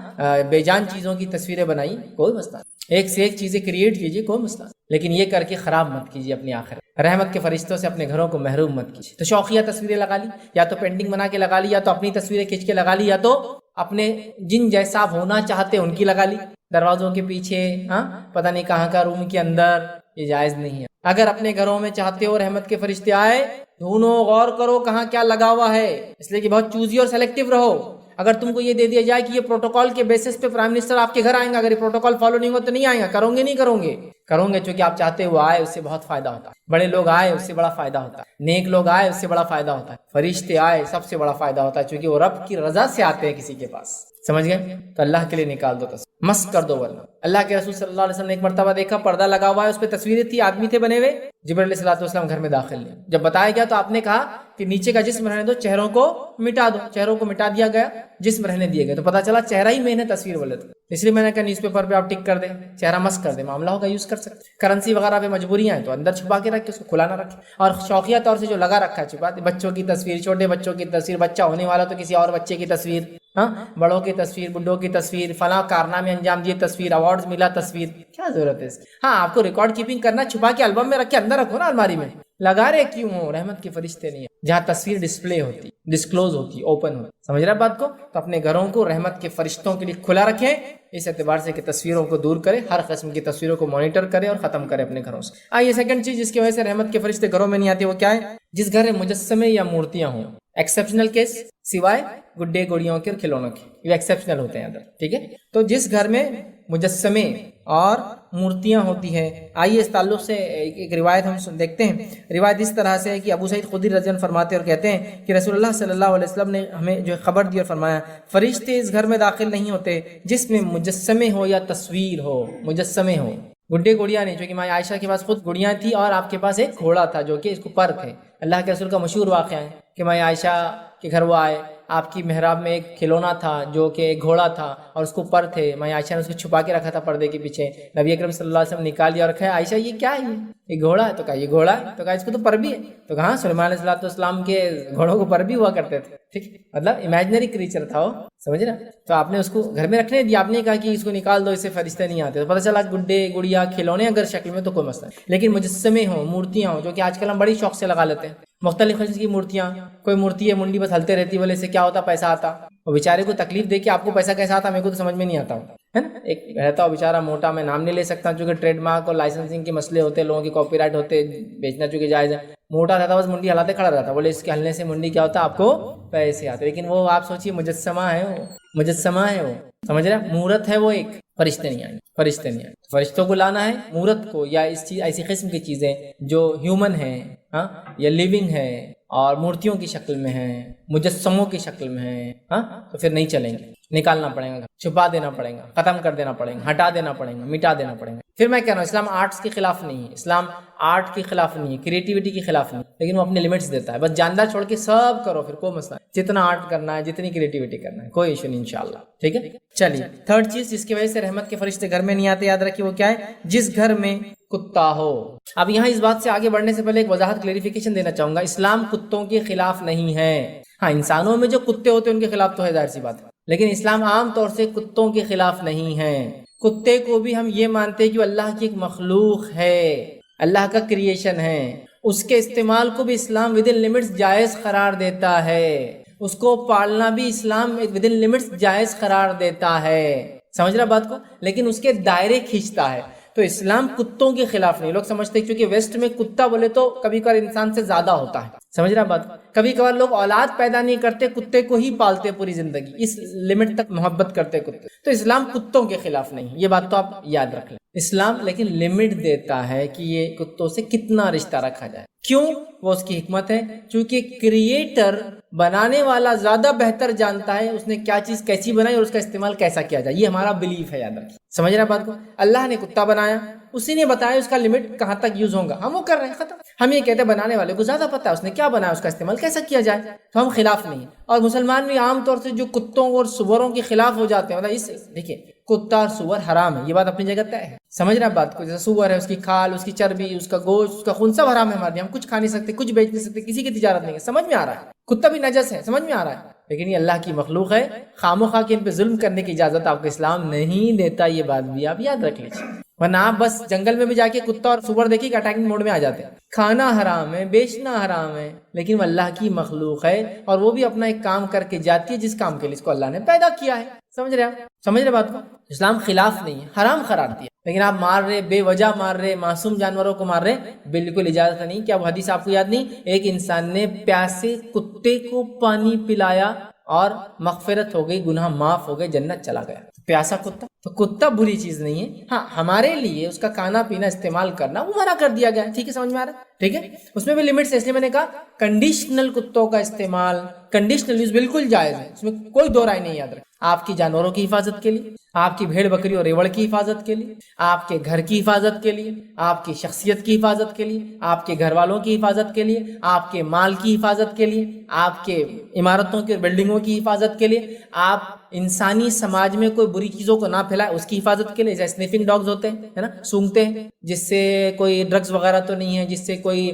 Speaker 1: بے جان چیزوں کی تصویریں بنائیے، کوئی مسئلہ نہیں. ایک سے ایک چیزیں کریٹ کیجیے، کوئی مسئلہ نہیں، لیکن یہ کر کے خراب مت کیجیے اپنی آخرت. رحمت کے فرشتوں سے اپنے گھروں کو محروم مت کیجیے. تو شوقیہ تصویریں لگا لی، یا تو پینٹنگ بنا کے لگا لی، یا تو اپنی تصویریں کھینچ کے لگا لی، یا تو اپنے جن جیسا ہونا چاہتے ان کی لگا لی، دروازوں کے پیچھے، ہاں پتہ نہیں کہاں کا روم کے اندر. یہ جائز نہیں ہے. اگر اپنے گھروں میں چاہتے ہو رحمت کے فرشتے آئے، ڈھونڈو، غور کرو کہاں کیا لگا ہوا ہے. اس لیے کہ بہت چوزی اور سیلیکٹیو رہو. اگر تم کو یہ دے دیا جائے کہ یہ پروٹوکول کے بیسس پہ پرائم منسٹر آپ کے گھر آئیں گا، اگر یہ پروٹوکول فالو نہیں ہوگا تو نہیں آئیں گا، کرو گے نہیں کرو گے چونکہ آپ چاہتے ہو آئے، اس سے بہت فائدہ ہوتا ہے. بڑے لوگ آئے اس سے بڑا فائدہ ہوتا ہے، نیک لوگ آئے اس سے بڑا فائدہ ہوتا ہے، فرشتے آئے سب سے بڑا فائدہ ہوتا ہے، چونکہ وہ رب کی رضا سے آتے ہیں کسی کے پاس. سمجھ گئے؟ تو اللہ کے لیے نکال دو تصویر، مسک کر دو. ورنہ اللہ کے رسول صلی اللہ علیہ وسلم نے ایک مرتبہ دیکھا پردہ لگا ہوا ہے، اس پہ تصویریں تھی، آدمی تھے بنے ہوئے. جبرائیل علیہ الصلوۃ والسلام گھر میں داخل نہیں. جب بتایا گیا تو آپ نے کہا کہ نیچے کا جسم رہنے دو، چہروں کو مٹا دو. چہروں کو مٹا دیا گیا، جسم رہنے دیے گئے. تو پتا چلا چہرہ ہی مین ہے، تصویر بولے تو. اس لیے میں نے کہا نیوز پیپر پہ آپ ٹک کر دیں، چہرہ مسک کر دیں، معاملہ ہوگا، یوز کر سکتے. کرنسی وغیرہ پہ مجبوریاں ہیں تو اندر چھپا کے رکھ کے اس کو کھلا نہ رکھے. اور شوقیہ طور سے جو لگا رکھا ہے چھپا دے. بچوں کی تصویر، چھوٹے بچوں کی تصویر، بچہ ہونے والا تو کسی اور بچے کی تصویر، ہاں بڑوں کی تصویر، بڈھوں کی تصویر، فلاں کارنامے انجام دیے تصویر، ایوارڈز ملا تصویر. کیا ضرورت ہے اس کی؟ ہاں آپ کو ریکارڈ کیپنگ کرنا، چھپا کے البم میں رکھ کے اندر رکھو نا، الماری میں لگا رہے کیوں ہو؟ رحمت کے فرشتے نہیں ہیں جہاں تصویر ڈسپلے ہوتی، ڈسکلوز ہوتی، اوپن ہوتی. سمجھ رہے بات کو؟ تو اپنے گھروں کو رحمت کے فرشتوں کے لیے کھلا رکھیں، اس اعتبار سے کہ تصویروں کو دور کرے، ہر قسم کی تصویروں کو مانیٹر کرے اور ختم کرے اپنے گھروں سے. آئیے سیکنڈ چیز جس کی وجہ سے رحمت کے فرشتے گھروں میں نہیں آتے وہ کیا ہے؟ جس گھر میں مجسمے یا مورتیاں ہوں. ایکسیپشنل کیس سوائے گڈے گڑیوں کے اور کھلونوں کے، یہ ایکسیپشنل ہوتے ہیں اندر. ٹھیک ہے. تو جس گھر میں مجسمے اور مورتیاں ہوتی ہیں، آئیے اس تعلق سے ایک روایت ہم دیکھتے ہیں. روایت اس طرح سے ہے کہ ابو سعید خدری رضی اللہ عنہ فرماتے اور کہتے ہیں کہ رسول اللہ صلی اللہ علیہ وسلم نے ہمیں جو خبر دی اور فرمایا، فرشتے اس گھر میں داخل نہیں ہوتے جس میں مجسمے ہو یا تصویر ہو. مجسمے ہو، گڈے گڑیاں نہیں. چونکہ ماں عائشہ کے پاس خود گڑیاں تھی اور آپ کے پاس ایک گھوڑا تھا جو کہ اس کو پر تھے. اللہ کے رسول کا مشہور واقعہ ہے کہ ماں عائشہ کے گھر وہ آئے، آپ کی محراب میں ایک کھلونا تھا جو کہ ایک گھوڑا تھا اور اس کو پر تھے. ماں عائشہ نے اس کو چھپا کے رکھا تھا پردے کے پیچھے. نبی اکرم صلی اللہ علیہ وسلم نکال لیا اور کہا عائشہ یہ کیا ہے؟ یہ گھوڑا ہے. تو کہا یہ گھوڑا ہے. تو کہا اس کو تو پر بھی ہے. تو کہا سلیمان علیہ السلام کے گھوڑوں کو پر بھی ہوا کرتے تھے. ٹھیک، مطلب امیجنری کریچر تھا وہ، سمجھ رہا. تو آپ نے اس کو گھر میں رکھنے دیا، آپ نے کہا کہ اس کو نکال دو، اس سے فرشتے نہیں آتے. تو پتہ چلا گڈے گڑیا کھلونے اگر شکل میں تو کوئی مسئلہ نہیں، لیکن مجسمے ہوں، مورتیاں ہوں، جو کہ آج کل ہم بڑی شوق سے لگا لیتے ہیں. مختلف قسم کی مورتیاں، کوئی مورتی ہے منڈی بس ہلتے رہتی، بولے سے کیا ہوتا؟ پیسہ آتا. اور بیچارے کو تکلیف دے کے آپ کو پیسہ کیسا آتا؟ میرے کو تو سمجھ میں نہیں آتا ہے نا. ایک رہتا ہو بیچارہ موٹا، میں نام نہیں لے سکتا چونکہ ٹریڈ مارک اور لائسنسنگ کے مسئلے ہوتے، لوگوں کی کاپی رائٹ ہوتے، بیچنا چونکہ جائز ہے. موٹا رہتا بس منڈی ہلاتے کھڑا رہتا، بولے اس کے ہلنے سے منڈی کیا ہوتا؟ آپ کو پیسے آتے. لیکن وہ آپ سوچیے مجسمہ ہے، وہ مجسمہ ہے، وہ سمجھ رہے ہیں، مورت ہے وہ ایک. فرشتے نہیں آئیں، فرشتے نہیں آئیں. فرشتوں کو لانا ہے، مورت کو یا اس چیز ایسی قسم کی چیزیں جو ہیومن ہیں، ہاں یا لیونگ ہے اور مورتیوں کی شکل میں ہیں، مجسموں کی شکل میں ہیں، ہاں تو پھر نہیں چلیں گے، نکالنا پڑے گا، چھپا دینا پڑے گا، ختم کر دینا پڑے گا، ہٹا دینا پڑے گا، مٹا دینا پڑے گا۔ پھر میں کہہ رہا ہوں اسلام آرٹس کے خلاف نہیں ہے، اسلام آرٹ کے خلاف نہیں ہے، کریٹیوٹی کے خلاف نہیں، لیکن وہ اپنے لمٹس دیتا ہے۔ بس جاندار چھوڑ کے سب کرو، پھر کوئی مسئلہ نہیں، جتنا آرٹ کرنا ہے، جتنی کریٹیوٹی کرنا ہے، کوئی ایشو نہیں انشاءاللہ، ٹھیک ہے۔ چلیے تھرڈ چیز جس کی وجہ سے رحمت کے فرشتے گھر میں نہیں آتے، یاد رکھیے وہ کیا ہے؟ جس گھر میں کتا ہو۔ اب یہاں اس بات سے آگے بڑھنے سے پہلے ایک وضاحت کلیریفیکیشن دینا چاہوں گا، اسلام کتوں کے خلاف نہیں ہے۔ ہاں انسانوں میں جو کتے ہوتے ہیں ان کے خلاف تو ہے، ظاہر سی بات ہے، لیکن اسلام عام طور سے کتوں کے خلاف نہیں ہے۔ کتے کو بھی ہم یہ مانتے ہیں کہ اللہ کی ایک مخلوق ہے، اللہ کا کریشن ہے، اس کے استعمال کو بھی اسلام ود ان لمٹس جائز قرار دیتا ہے، اس کو پالنا بھی اسلام ود ان لمٹس جائز قرار دیتا ہے، سمجھ رہا بات کو، لیکن اس کے دائرے کھینچتا ہے۔ تو اسلام کتوں کے خلاف نہیں۔ لوگ سمجھتے ہیں کیونکہ ویسٹ میں کتا بولے تو کبھی کبھار انسان سے زیادہ ہوتا ہے، سمجھ رہا بات، کبھی کبھار لوگ اولاد پیدا نہیں کرتے، کتے کو ہی پالتے پوری زندگی، اس لمٹ تک محبت کرتے کتے۔ تو اسلام کتوں کے خلاف نہیں، یہ بات تو آپ یاد رکھ لیں۔ اسلام لیکن لمٹ دیتا ہے کہ یہ کتوں سے کتنا رشتہ رکھا جائے۔ کیوں؟ وہ اس کی حکمت ہے، چونکہ کریٹر بنانے والا زیادہ بہتر جانتا ہے اس نے کیا چیز کیسی بنائی اور اس کا استعمال کیسا کیا جائے۔ یہ ہمارا بلیف ہے، یاد رکھیں، سمجھ رہے ہیں بات کو۔ اللہ نے کتا بنایا، اسی نے بتایا اس کا لمٹ کہاں تک یوز ہوگا، ہم وہ کر رہے ہیں، ختم۔ ہم یہ کہتے ہیں بنانے والے کو زیادہ پتہ ہے اس نے کیا بنایا، اس کا استعمال کیسا کیا جائے، تو ہم خلاف نہیں۔ اور مسلمان بھی عام طور سے جو کتوں اور سوروں کے خلاف ہو جاتے ہیں، مطلب دیکھیے کتا اور سور حرام ہے، یہ بات اپنی جگہ طے ہے، سمجھ رہے ہیں بات کو۔ جیسے سور ہے، اس کی کھال، اس کی چربی، اس کا گوشت، اس کا خون سب حرام ہے ہمارے لیے، ہم کچھ کھا نہیں سکتے، کچھ بیچ نہیں سکتے، کسی کی تجارت نہیں ہے، سمجھ میں آ رہا ہے۔ کتا بھی نجس ہے، سمجھ میں آ رہا ہے، لیکن یہ اللہ کی مخلوق ہے، خام و خواہ کے ان پہ ظلم کرنے کی اجازت آپ کو اسلام نہیں دیتا، یہ بات بھی آپ یاد رکھ لیجیے۔ ورنہ آپ بس جنگل میں بھی جا کے کتا اور سور دیکھیے کہ اٹیکنگ موڈ میں آ جاتے ہیں۔ کھانا حرام ہے، بیچنا حرام ہے، لیکن وہ اللہ کی مخلوق ہے اور وہ بھی اپنا ایک کام کر کے جاتی ہے جس کام کے لیے اس کو اللہ نے پیدا کیا ہے، سمجھ رہے آپ، سمجھ رہے بات کو۔ اسلام خلاف نہیں ہے، حرام قرار دیا، لیکن آپ مار رہے، بے وجہ مار رہے، معصوم جانوروں کو مار رہے، بالکل اجازت نہیں۔ کیا وہ حدیث آپ کو یاد نہیں؟ ایک انسان نے پیاسے کتے کو پانی پلایا اور مغفرت ہو گئی، گناہ معاف ہو گئے، جنت چلا گیا۔ پیاسا کتا، تو کتا بری چیز نہیں ہے، ہاں ہمارے لیے اس کا کھانا پینا استعمال کرنا وہ منع کر دیا گیا ہے، ٹھیک ہے، سمجھ میں آ رہا ہے، ٹھیک ہے، اس میں بھی لمٹس ہے۔ اس لیے میں نے کہا کنڈیشنل کتوں کا استعمال، کنڈیشنل یوز بالکل جائز ہے، اس میں کوئی دو رائے نہیں، یاد رکھ۔ آپ کی جانوروں کی حفاظت کے لیے، آپ کی بھیڑ بکری اور ریوڑ کی حفاظت کے لیے، آپ کے گھر کی حفاظت کے لیے، آپ کی شخصیت کی حفاظت کے لیے، آپ کے گھر والوں کی حفاظت کے لیے، آپ کے مال کی حفاظت کے لیے، آپ کے عمارتوں کی اور بلڈنگوں کی حفاظت کے لیے، آپ انسانی سماج میں کوئی بری چیزوں کو نہ پھیلائے اس کی حفاظت کے لیے، جیسے سنیفنگ ڈاگز ہوتے ہیں، ہے نا، سونگتے ہیں، جس سے کوئی ڈرگز وغیرہ تو نہیں ہے، جس سے کوئی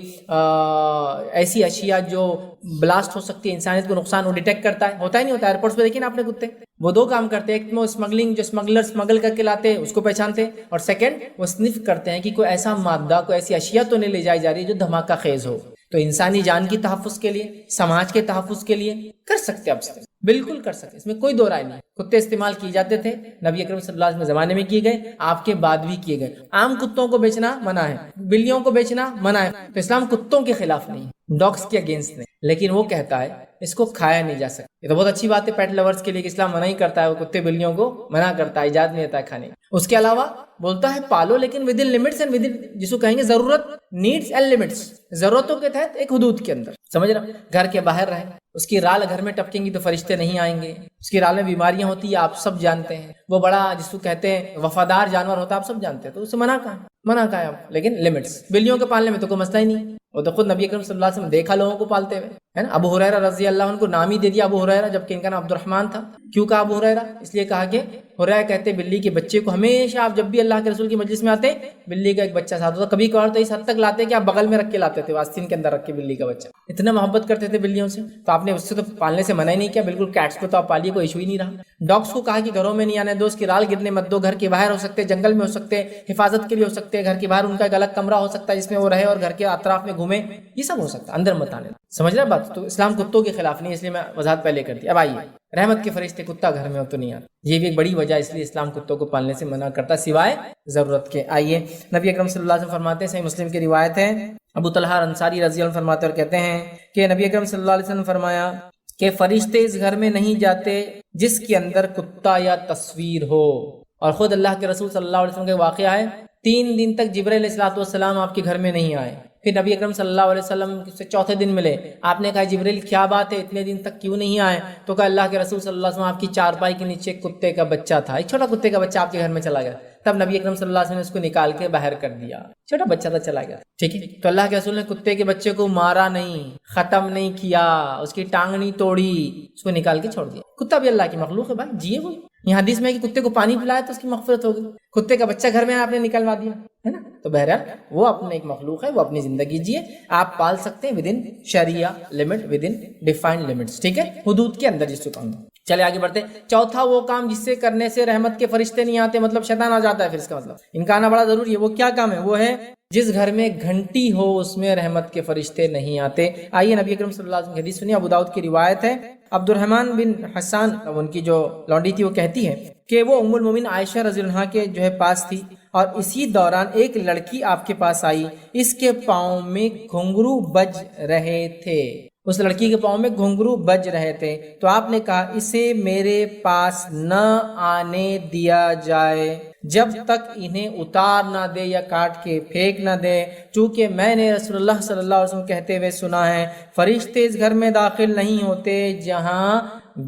Speaker 1: ایسی اشیاء جو بلاسٹ ہو سکتی ہے، انسانیت کو نقصان وہ ڈیٹیکٹ کرتا ہے، ہوتا ہی نہیں ہوتا ہے۔ ایئرپورٹس پہ دیکھیں نا آپ نے کتے، وہ دو کام کرتے ہیں، ایک میں اسمگلنگ، جو اسمگلر اسمگل کر کے لاتے ہیں اس کو پہچانتے ہیں، اور سیکنڈ وہ سنف کرتے ہیں کہ کوئی ایسا مادہ، کوئی ایسی اشیاء تو نہیں لے جائی جا رہی جو دھماکہ خیز ہو۔ تو انسانی جان کی تحفظ کے لیے، سماج کے تحفظ کے لیے کر سکتے اب سے، بالکل کر سکتے، اس میں کوئی دو رائے نہیں۔ کتے استعمال کیے جاتے تھے، نبی اکرم صلی اللہ علیہ وسلم کے زمانے میں کیے گئے، آپ کے بعد بھی کیے گئے۔ عام کتوں کو بیچنا منع ہے، بلیوں کو بیچنا منع ہے، تو اسلام کتوں کے خلاف نہیں، ڈاگس کے اگینسٹ نہیں، لیکن وہ کہتا ہے اس کو کھایا نہیں جا سکتا۔ یہ تو بہت اچھی بات ہے پیٹ لورز کے لیے کہ اسلام منع ہی کرتا ہے، وہ کتے بلیوں کو منع کرتا ہے، اجازت نہیں دیتا ہے کھانے۔ اس کے علاوہ بولتا ہے پالو، لیکن with in limits and with in, جس کو کہیں گے ضرورت، نیڈس اینڈ لمٹس، ضرورتوں کے تحت ایک حدود کے اندر، سمجھ رہے، گھر کے باہر رہے۔ اس کی رال گھر میں ٹپکیں گی تو فرشتے نہیں آئیں گے، اس کی رال میں بیماریاں ہوتی ہیں آپ سب جانتے ہیں، وہ بڑا جس کو کہتے ہیں وفادار جانور ہوتا ہے آپ سب جانتے ہیں، تو اسے منع کہا ہے آپ، لیکن لمٹس۔ بلیوں کے پالنے میں تو کوئی مسئلہ ہی نہیں، وہ تو خود نبی اکرم صلی اللہ علیہ وسلم دیکھا لوگوں کو پالتے ہوئے، ہے نا۔ ابو ہریرہ رضی اللہ عنہ کو نام ہی دے دیا ابو ہریرہ، جبکہ ان کا نام عبد الرحمن تھا۔ کیوں کہا ابو ہریرہ؟ اس لیے کہا کہ ہریرہ کہتے بلی کے بچے کو ہمیشہ آپ جب بھی اللہ کے رسول کی مجلس میں آتے بلی کا ایک بچہ ساتھ ہوتا، کبھی کبھار تو اس حد تک لاتے کہ آپ بغل میں رکھ کے لاتے تھے، آستین کے اندر رکھ کے بلی کا بچہ، اتنا محبت کرتے تھے بلیوں سے۔ تو آپ نے اس سے تو پالنے سے منع ہی نہیں کیا، بالکل کیٹس کو تو آپ پالیے، کوئی ایشو ہی نہیں رہا۔ ڈاگس کو کہا کہ گھروں میں نہیں آنے دو، اس کی رال گرنے مت دو، گھر کے باہر ہو سکتے، جنگل میں ہو سکتے، حفاظت کے لیے ہو سکتے، گھر کے باہر ان کا ایک الگ کمرہ ہو سکتا ہے جس میں وہ رہے اور گھر کے اطراف میں گھومے، یہ سب ہو سکتا ہے، اندر مت آنے۔ سمجھ رہے بات؟ تو اسلام کتوں کے خلاف نہیں، اس لیے میں وضاحت پہلے کر دی۔ اب آئیے، رحمت کے فرشتے کتا گھر میں ہو تو نہیں آتے، یہ بھی ایک بڑی وجہ، اس لیے اسلام کتوں کو پالنے سے منع کرتا سوائے ضرورت کے۔ آئیے، نبی اکرم صلی اللہ علیہ وسلم فرماتے ہیں، صحیح مسلم کی روایت ہے، ابو طلحہ انصاری رضی اللہ عنہ فرماتے اور کہتے ہیں کہ نبی اکرم صلی اللہ علیہ وسلم فرمایا کہ فرشتے اس گھر میں نہیں جاتے جس کے اندر کتا یا تصویر ہو۔ اور خود اللہ کے رسول صلی اللہ علیہ وسلم کا واقعہ ہے، 3 دن تک جبرائیل علیہ الصلوۃ والسلام آپ کے گھر میں نہیں آئے، پھر نبی اکرم صلی اللہ علیہ وسلم سے چوتھے دن ملے، آپ نے کہا جبریل کیا بات ہے اتنے دن تک کیوں نہیں آئے؟ تو کہا اللہ کے رسول صلی اللہ علیہ وسلم آپ کی چارپائی کے نیچے ایک کتے کا بچہ تھا، ایک چھوٹا کتے کا بچہ آپ کے گھر میں چلا گیا، تب نبی اکرم صلی اللہ علیہ وسلم نے اس کو نکال کے باہر کر دیا، چھوٹا بچہ تھا چلا گیا، ٹھیک ہے۔ تو اللہ کے رسول نے کتے کے بچے کو مارا نہیں، ختم نہیں کیا، اس کی ٹانگ نہیں توڑی، اس کو نکال کے چھوڑ دیا۔ کتا بھی اللہ کی مخلوق ہے بھائی، جیے وہ، یہ حدیث میں ہے کہ کتے کو پانی پلایا تو اس کی مغفرت ہو گئی، کتے کا بچہ گھر میں آپ نے نکلوا دیا ہے نا۔ تو بہرحال وہ اپنے ایک مخلوق ہے، وہ اپنی زندگی جیے، آپ پال سکتے ہیں ود ان شریعہ limit, within defined limits, ٹھیک ہے، حدود کے اندر جس کو کہوں۔ چلے آگے بڑھتے، چوتھا وہ کام جس سے کرنے سے رحمت کے فرشتے نہیں آتے، مطلب شیطان آ جاتا ہے، پھر اس کا مطلب ان کا آنا بڑا ضروری ہے۔ وہ کیا کام ہے؟ وہ ہے جس گھر میں گھنٹی ہو اس میں رحمت کے فرشتے نہیں آتے۔ آئیے نبی اکرم صلی اللہ علیہ وسلم کی حدیث سنیے، ابو داؤد کی روایت ہے، عبد الرحمن بن حسان ان کی جو لونڈی تھی وہ کہتی ہے کہ وہ ام المومنین عائشہ رضی اللہ عنہا کے جو ہے پاس تھی، اور اسی دوران ایک لڑکی آپ کے پاس آئی، اس کے پاؤں میں گھنگرو بج رہے تھے، اس لڑکی کے پاؤں میں گھنگرو بج رہے تھے، تو آپ نے کہا اسے میرے پاس نہ آنے دیا جائے جب تک انہیں اتار نہ دے یا کاٹ کے پھینک نہ دے، چونکہ میں نے رسول اللہ صلی اللہ علیہ وسلم کہتے ہوئے سنا ہے فرشتے اس گھر میں داخل نہیں ہوتے جہاں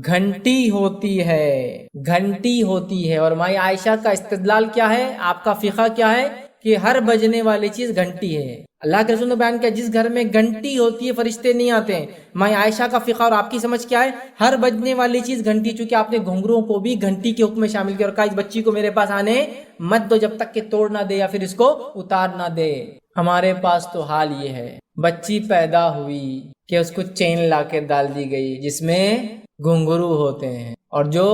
Speaker 1: گھنٹی ہوتی ہے، گھنٹی ہوتی ہے۔ اور مائی عائشہ کا استدلال کیا ہے، آپ کا فقہ کیا ہے کہ ہر بجنے والی چیز گھنٹی ہے۔ اللہ کے رسول نے بیان کیا جس گھر میں گھنٹی ہوتی ہے فرشتے نہیں آتے ہیں۔ مائی عائشہ کا فقہ اور آپ کی سمجھ کیا ہے، ہر بجنے والی چیز گھنٹی، چونکہ آپ نے گھنگروں کو بھی گھنٹی کے حکم میں شامل کیا اور کہا اس بچی کو میرے پاس آنے مت دو جب تک کہ توڑ نہ دے یا پھر اس کو اتار نہ دے۔ ہمارے پاس تو حال یہ ہے، بچی پیدا ہوئی کہ اس کو چین لا کے ڈال دی گئی جس میں گھنگرو ہوتے ہیں اور جو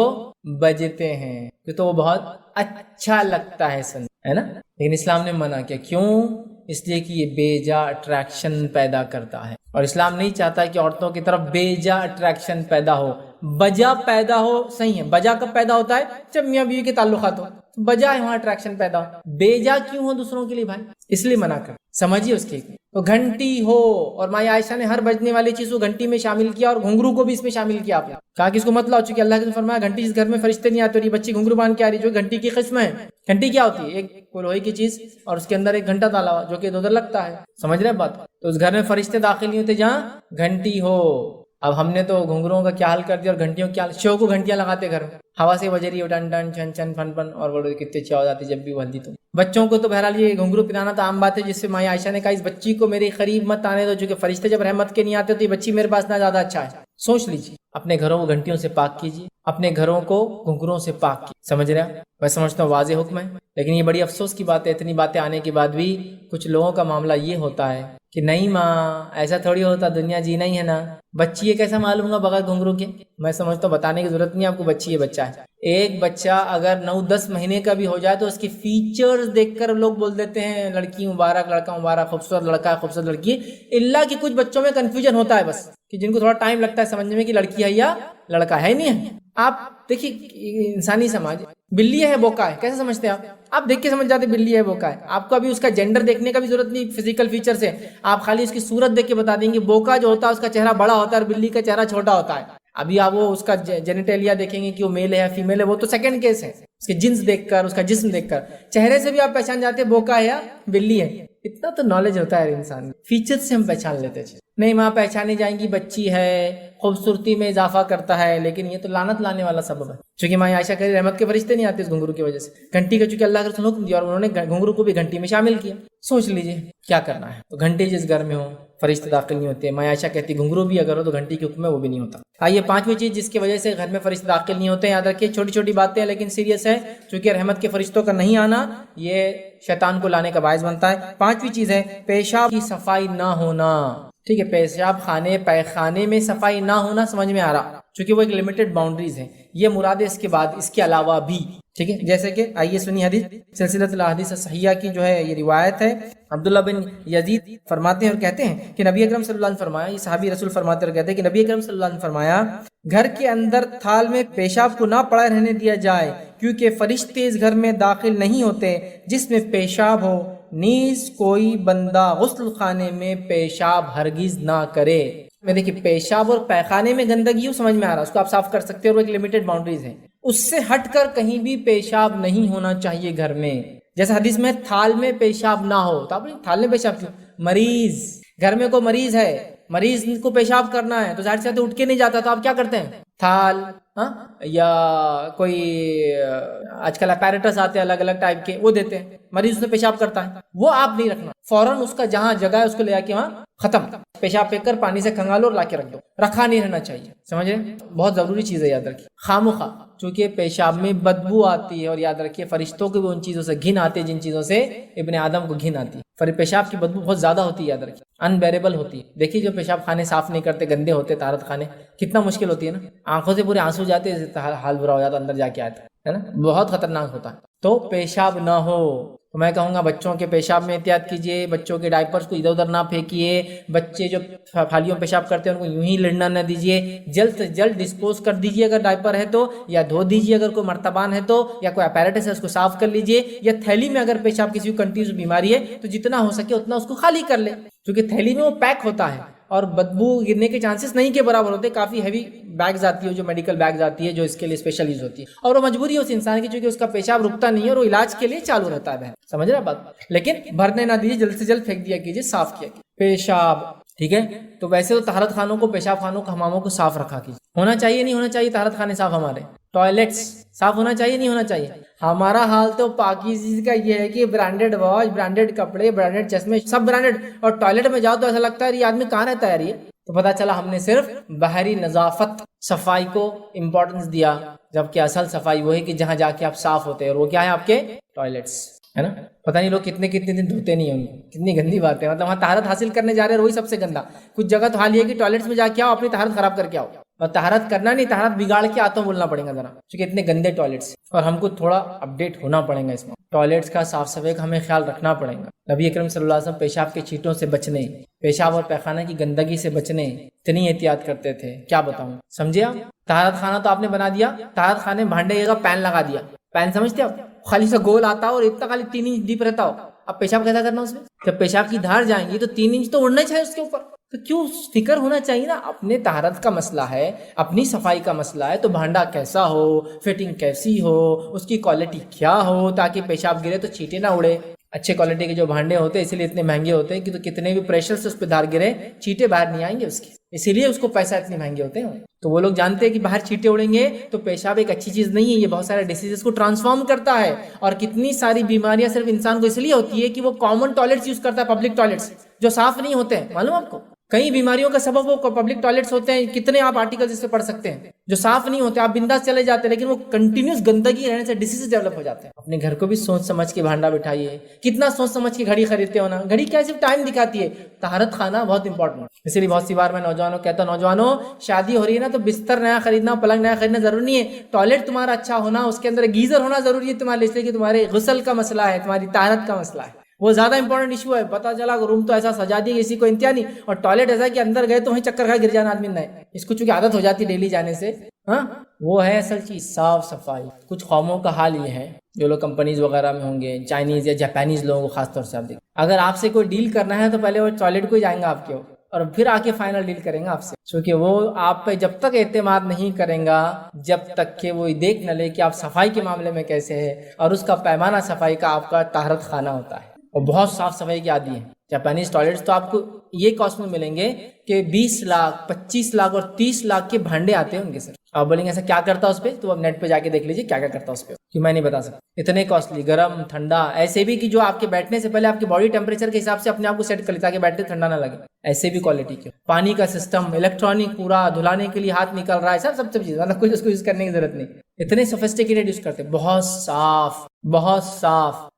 Speaker 1: بجتے ہیں، تو وہ بہت اچھا لگتا ہے سن، ہے نا، لیکن اسلام نے منع کیا۔ کیوں؟ اس لیے کہ یہ بے جا اٹریکشن پیدا کرتا ہے، اور اسلام نہیں چاہتا کہ عورتوں کی طرف بے جا اٹریکشن پیدا ہو، بجا پیدا ہو۔ صحیح ہے، بجا کب پیدا ہوتا ہے؟ جب میاں بیوی کے تعلقات ہو، بجا ہے وہاں اٹریکشن پیدا ہو، بے جا کیوں ہو دوسروں کے لیے بھائی؟ اس لیے منع کر، سمجھیے اس کی۔ تو گھنٹی ہو، اور مائی عائشہ نے ہر بجنے والی چیز کو گھنٹی میں شامل کیا اور گھنگرو کو بھی اس میں شامل کیا، آپ نے کہا کہ اس کو مت لاؤ، چونکہ اللہ نے فرمایا گھنٹی جس گھر میں فرشتے نہیں آتے، اور یہ بچی گھنگرو باندھ کے آ رہی جو گھنٹی کی قسم ہے۔ گھنٹی کیا ہوتی ہے؟ ایک لوہے کی چیز اور اس کے اندر ایک گھنٹا ڈالا ہوا جو کہ ادھر لگتا ہے، سمجھ رہے ہیں بات؟ تو اس گھر میں فرشتے داخل نہیں ہوتے جہاں گھنٹی ہو۔ اب ہم نے تو گھنگروں کا کیا حال کر دیا اور گھنٹیوں کیا حال، شو کو گھنٹیاں لگاتے گھر میں، ہوا سے بج رہی ہے ٹن ٹن چھن چھن پھن پھن، اور بولے کتنے اچھا ہو جاتی جب بھی وہ ہلدی۔ تو بچوں کو تو بہرحال یہ گھنگرو پلانا تو عام بات ہے، جس سے مائی عائشہ نے کہا اس بچی کو میرے قریب مت آنے دو، چونکہ فرشتے جب رحمت کے نہیں آتے تو یہ بچی میرے پاس نہ زیادہ اچھا ہے۔ سوچ لیجیے، اپنے گھروں کو گھنٹیوں سے پاک کیجیے، اپنے گھروں کو گھنگروں سے پاک کیجیے، سمجھ رہے ہیں؟ میں سمجھتا ہوں واضح حکم ہے، لیکن یہ بڑی افسوس کی بات ہے، اتنی باتیں آنے کے بعد بھی کچھ لوگوں کا معاملہ یہ ہوتا ہے کہ نہیں ماں ایسا تھوڑی ہوتا، دنیا جینا ہی ہے نا، بچی ہے کیسا معلوم گا بغیر گھنگرو کے؟ میں سمجھتا ہوں بتانے کی ضرورت نہیں ہے آپ کو، بچی ہے بچہ ہے۔ ایک بچہ اگر 9-10 مہینے کا بھی ہو جائے تو اس کے فیچرز دیکھ کر لوگ بول دیتے ہیں لڑکی مبارک، لڑکا مبارک، خوبصورت لڑکا ہے، خوبصورت لڑکی ہے۔ اللہ کی کچھ بچوں میں کنفیوژن ہوتا ہے بس، کہ جن کو تھوڑا ٹائم لگتا ہے سمجھنے میں کہ لڑکی ہے یا لڑکا ہے، نہیں ہے۔ آپ دیکھیے انسانی سماج، بلی ہے بوکا ہے، کیسے سمجھتے ہیں آپ دیکھ کے سمجھ جاتے بلی ہے بوکا ہے، آپ کو ابھی اس کا جینڈر دیکھنے کا بھی ضرورت نہیں، فزیکل فیچر سے آپ خالی اس کی صورت دیکھ کے بتا دیں گے۔ بوکا جو ہوتا ہے اس کا چہرہ بڑا ہوتا ہے اور بلی کا چہرہ چھوٹا ہوتا ہے۔ ابھی آپ وہ اس کا جینیٹیلیا دیکھیں گے کہ وہ میل ہے یا فیمیل ہے، وہ تو سیکنڈ کیس ہے، اس کے جنس دیکھ کر، اس کا جسم دیکھ کر، چہرے سے بھی آپ پہچان جاتے ہیں بوکا ہے یا بلی ہے۔ اتنا تو نالج ہوتا ہے انسان، فیچر سے ہم پہچان لیتے ہیں۔ نہیں ماں پہچانی جائیں گی بچی ہے، خوبصورتی میں اضافہ کرتا ہے، لیکن یہ تو لعنت لانے والا سبب ہے، چونکہ ماں عائشہ کہہ رہی رحمت کے فرشتے نہیں آتے اس گھنگرو کی وجہ سے، گھنٹی کا چونکہ اللہ کا رسول حکم دیا اور انہوں نے گھنگرو کو بھی گھنٹی میں شامل کیا۔ سوچ لیجئے کیا کرنا ہے۔ تو گھنٹی جس گھر میں ہو فرشتے داخل نہیں ہوتے، ماں عائشہ کہتی گھنگرو بھی اگر ہو تو گھنٹی کے حکم میں وہ بھی نہیں ہوتا۔ آئیے پانچویں چیز جس کی وجہ سے گھر میں فرشتے داخل نہیں ہوتے، یاد رکھیے چھوٹی چھوٹی باتیں ہیں لیکن سیریس ہے، چونکہ رحمت کے فرشتوں کا نہیں آنا یہ شیطان کو لانے کا باعث بنتا ہے۔ پانچویں چیز ہے پیشاب کی صفائی نہ ہونا، ٹھیک ہے، پیشاب خانے پیخانے میں صفائی نہ ہونا سمجھ میں آ رہا، چونکہ وہ ایک لمیٹڈ باؤنڈریز ہے، یہ مراد ہے، اس کے بعد اس کے علاوہ بھی، ٹھیک ہے، جیسے کہ آئیے سنی حدیث سلسلۃ الاحادیث الصحیحہ کی جو ہے یہ روایت ہے، عبداللہ بن یزید فرماتے ہیں اور کہتے ہیں کہ نبی اکرم صلی اللہ علیہ وسلم فرمایا، یہ صحابی رسول فرماتے اور کہتے ہیں کہ نبی اکرم صلی اللہ علیہ وسلم فرمایا گھر کے اندر تھال میں پیشاب کو نہ پڑا رہنے دیا جائے، کیونکہ فرشتے اس گھر میں داخل نہیں ہوتے جس میں پیشاب ہو، نیز کوئی بندہ غسل خانے میں پیشاب ہرگز نہ کرے۔ میں دیکھیے پیشاب اور پیخانے میں گندگی ہو سمجھ میں آ رہا، اس کو آپ صاف کر سکتے ہیں اور وہ ایک لمیٹڈ باؤنڈریز ہے، اس سے ہٹ کر کہیں بھی پیشاب نہیں ہونا چاہیے گھر میں۔ جیسے حدیث میں تھال میں پیشاب نہ ہو، تو آپ تھال میں پیشاب کیوں؟ مریض، گھر میں کوئی مریض ہے، مریض کو پیشاب کرنا ہے تو ظاہر سی بات ہے اٹھ کے نہیں جاتا، تو آپ کیا کرتے ہیں؟ تھال یا کوئی آج کل اپیریٹس آتے ہیں الگ الگ ٹائپ کے، وہ دیتے ہیں، مریض اسے پیشاب کرتا ہے، وہ آپ نہیں رکھنا، فوراً اس کا جہاں جگہ ہے اس کو لے جا کے وہاں ختم، پیشاب پھینک کر پانی سے کھنگالو اور لا کے رکھ دو، رکھا نہیں رہنا چاہیے، سمجھ رہے؟ بہت ضروری چیز ہے، یاد رکھیے، خامخواہ، چونکہ پیشاب میں بدبو آتی ہے، اور یاد رکھیے فرشتوں کو بھی ان چیزوں سے گھن آتی ہے جن چیزوں سے ابن آدم کو گھن آتی ہے، پیشاب کی بدبو بہت زیادہ ہوتی ہے، یاد رکھیے، انبیریبل ہوتی ہے۔ دیکھیے جو پیشاب خانے صاف نہیں کرتے، گندے ہوتے طہارت خانے، کتنا مشکل ہوتی ہے نا، آنکھوں سے پورے آنسو جاتے ہیں، حال برا ہو جاتا اندر جا کے آتا ہے نا، بہت خطرناک ہوتا ہے۔ تو پیشاب نہ ہو تو میں کہوں گا بچوں کے پیشاب میں احتیاط کیجیے، بچوں کے ڈائپرز کو ادھر ادھر نہ پھینکیے، بچے جو تھالیوں پیشاب کرتے ہیں ان کو یوں ہی لڑنا نہ دیجیے، جلد سے جلد ڈسپوز کر دیجیے اگر ڈائپر ہے تو، یا دھو دیجیے اگر کوئی مرتبان ہے تو، یا کوئی اپیریٹس ہے اس کو صاف کر لیجیے، یا تھیلی میں اگر پیشاب کسی کو کنٹینیوس بیماری ہے تو جتنا ہو سکے اتنا اس کو خالی کر لے، کیونکہ تھیلی میں وہ پیک ہوتا ہے اور بدبو گرنے کے چانسز نہیں کے برابر ہوتے، کافی ہیوی بیگز آتی ہے جو میڈیکل بیگز آتی ہے جو اس کے لیے اسپیشل یوز ہوتی ہے، اور وہ مجبوری ہے اس انسان کی چونکہ اس کا پیشاب رکتا نہیں ہے اور وہ علاج کے لیے چالو رہتا ہے، سمجھ رہے بات، لیکن بھرنے نہ دیجیے، جلد سے جلد پھینک دیا کیجیے، صاف کیا کیجیے پیشاب، ٹھیک ہے؟ تو ویسے تو طہارت خانوں کو، پیشاب خانوں کو، حماموں کو صاف رکھا کیجیے، ہونا چاہیے نہیں ہونا چاہیے طہارت خانے صاف، ہمارے ٹوائلٹس صاف ہونا چاہیے نہیں ہونا چاہیے؟ ہمارا حال تو پاکیزگی کا یہ ہے کہ برانڈیڈ واچ، برانڈیڈ کپڑے، برانڈیڈ چشمے، سب برانڈیڈ، اور ٹوائلٹ میں جاؤ تو ایسا لگتا ہے یہ آدمی کہاں رہتا ہے یہ، تو پتہ چلا ہم نے صرف باہری نظافت، صفائی کو امپورٹنس دیا، جبکہ اصل صفائی وہ ہے کہ جہاں جا کے آپ صاف ہوتے ہیں، اور وہ کیا ہے آپ کے ٹوائلٹس، ہے نا؟ پتہ نہیں لوگ کتنے دن دھوتے نہیں ہوں گے، کتنی گندی بات ہے، مطلب وہاں طہارت حاصل کرنے جا رہے ہیں وہی سب سے گندا، کچھ جگہ تو حال یہ ہے کہ ٹوائلٹس میں جا کے آؤ اپنی طہارت خراب کر کے آؤ، اور طہارت کرنا نہیں، طہارت بگاڑ کے آتا ہوں بولنا پڑے گا ذرا، کیونکہ اتنے گندے ٹوائلٹس، اور ہم کو تھوڑا اپڈیٹ ہونا پڑے گا اس میں، ٹوائلٹس کا صاف صفائی کا ہمیں خیال رکھنا پڑے گا۔ نبی اکرم صلی اللہ علیہ وسلم پیشاب کے چھینٹوں سے بچنے، پیشاب اور پیخانہ کی گندگی سے بچنے اتنی احتیاط کرتے تھے، کیا بتاؤں، سمجھے آپ؟ طہارت خانہ تو آپ نے بنا دیا، طہارت خانے بھانڈے کا پین لگا دیا، پین سمجھتے آپ؟ خالی سا گول آتا ہو اور اتنا خالی 3 انچ ڈیپ رہتا ہو، اب پیشاب کیسا کرنا اس میں؟ جب پیشاب کی دھار جائیں گی تو 3 انچ تو اڑنا چاہیے اس کے اوپر، تو کیوں فکر ہونا چاہیے نا، اپنے طہارت کا مسئلہ ہے، اپنی صفائی کا مسئلہ ہے، تو بھانڈا کیسا ہو، فٹنگ کیسی ہو، اس کی کوالٹی کیا ہو، تاکہ پیشاب گرے تو چھینٹے نہ اڑے۔ اچھے کوالٹی کے جو بھانڈے ہوتے ہیں اسی لیے اتنے مہنگے ہوتے ہیں کہ تو کتنے بھی پریشر سے اس پہ دھار گرے چھینٹے باہر نہیں آئیں گے اس کے، اسی لیے اس کو پیسہ اتنے مہنگے ہوتے ہیں، تو وہ لوگ جانتے ہیں کہ باہر چھینٹے اڑیں گے تو پیشاب ایک اچھی چیز نہیں ہے، یہ بہت سارے ڈیزیز کو ٹرانسفارم کرتا ہے، اور کتنی ساری بیماریاں صرف انسان کو اس لیے ہوتی ہے کہ وہ کامن ٹوائلٹس یوز کرتا ہے، پبلک ٹوائلٹس جو صاف نہیں ہوتے ہیں، معلوم آپ کو؟ کئی بیماریوں کا سبب وہ پبلک ٹوائلٹس ہوتے ہیں، کتنے آپ آرٹیکل اس سے پڑھ سکتے ہیں، جو صاف نہیں ہوتے، آپ بنداس چلے جاتے ہیں لیکن وہ کنٹینیوس گندگی رہنے سے ڈیزیز ڈیولپ ہو جاتے ہیں۔ اپنے گھر کو بھی سوچ سمجھ کے بھانڈا بٹھائیے، کتنا سوچ سمجھ کے گھڑی خریدتے ہو نا، گھڑی کیا صرف ٹائم دکھاتی ہے، طہارت خانہ بہت امپورٹنٹ، اسی لیے بہت سی بار میں نوجوانوں کہتا ہوں، نوجوانوں شادی ہو رہی ہے نا تو بستر نیا خریدنا، پلنگ نیا خریدنا ضروری نہیں ہے، ٹوائلٹ تمہارا اچھا ہونا، اس کے اندر گیزر ہونا ضروری ہے تمہارے، اس لیے کہ تمہارے غسل کا مسئلہ ہے، تمہاری طہارت کا مسئلہ ہے، وہ زیادہ امپورٹنٹ ایشو ہے۔ پتہ چلا روم تو ایسا سجا دیا کسی کو انتہا نہیں، اور ٹوائلٹ ایسا کہ اندر گئے تو وہیں چکر کھا گر جانا آدمی، نہیں، اس کو چونکہ عادت ہو جاتی ڈیلی جانے سے، ہاں وہ ہے اصل چیز صاف صفائی۔ کچھ قوموں کا حال یہ ہے، جو لوگ کمپنیز وغیرہ میں ہوں گے، چائنیز یا جاپانیز لوگوں کو خاص طور سے آپ دیکھیں، اگر آپ سے کوئی ڈیل کرنا ہے تو پہلے وہ ٹوائلٹ کو ہی جائیں گا آپ کے، اور پھر آ کے فائنل ڈیل کریں گا آپ سے، کیونکہ وہ آپ پہ جب تک اعتماد نہیں کریں گا جب تک کہ وہ دیکھ نہ لے کہ آپ صفائی کے معاملے میں کیسے ہے، اور اس کا پیمانہ صفائی کا آپ کا طہارت خانہ ہوتا ہے، اور بہت صاف صفائی کی عادی ہے۔ جاپانیز ٹوائلٹس تو آپ کو یہ کاسٹ میں ملیں گے کہ 20 لاکھ 25 لاکھ اور 30 لاکھ کے بھانڈے آتے ہیں ان کے سر، آپ بولیں گے ایسا کیا کرتا ہے اس پہ، تو آپ نیٹ پہ جا کے دیکھ لیجیے کیا کیا کرتا ہے اس پہ، کہ میں نہیں بتا سکتا، اتنے کاسٹلی، گرم ٹھنڈا، ایسے بھی کہ جو آپ کے بیٹھنے سے پہلے آپ کے باڈی ٹیمپریچر کے حساب سے اپنے آپ کو سیٹ کر لے تاکہ بیٹھتے ٹھنڈا نہ لگے، ایسے بھی کوالٹی کے، پانی کا سسٹم، الیکٹرانک پورا دھلانے کے لیے ہاتھ نکل رہا ہے، سب چیز، مطلب کچھ اس کو یوز کرنے کی ضرورت نہیں، اتنے سوفسٹیکیٹڈ یوز کرتے ہیں، بہت صاف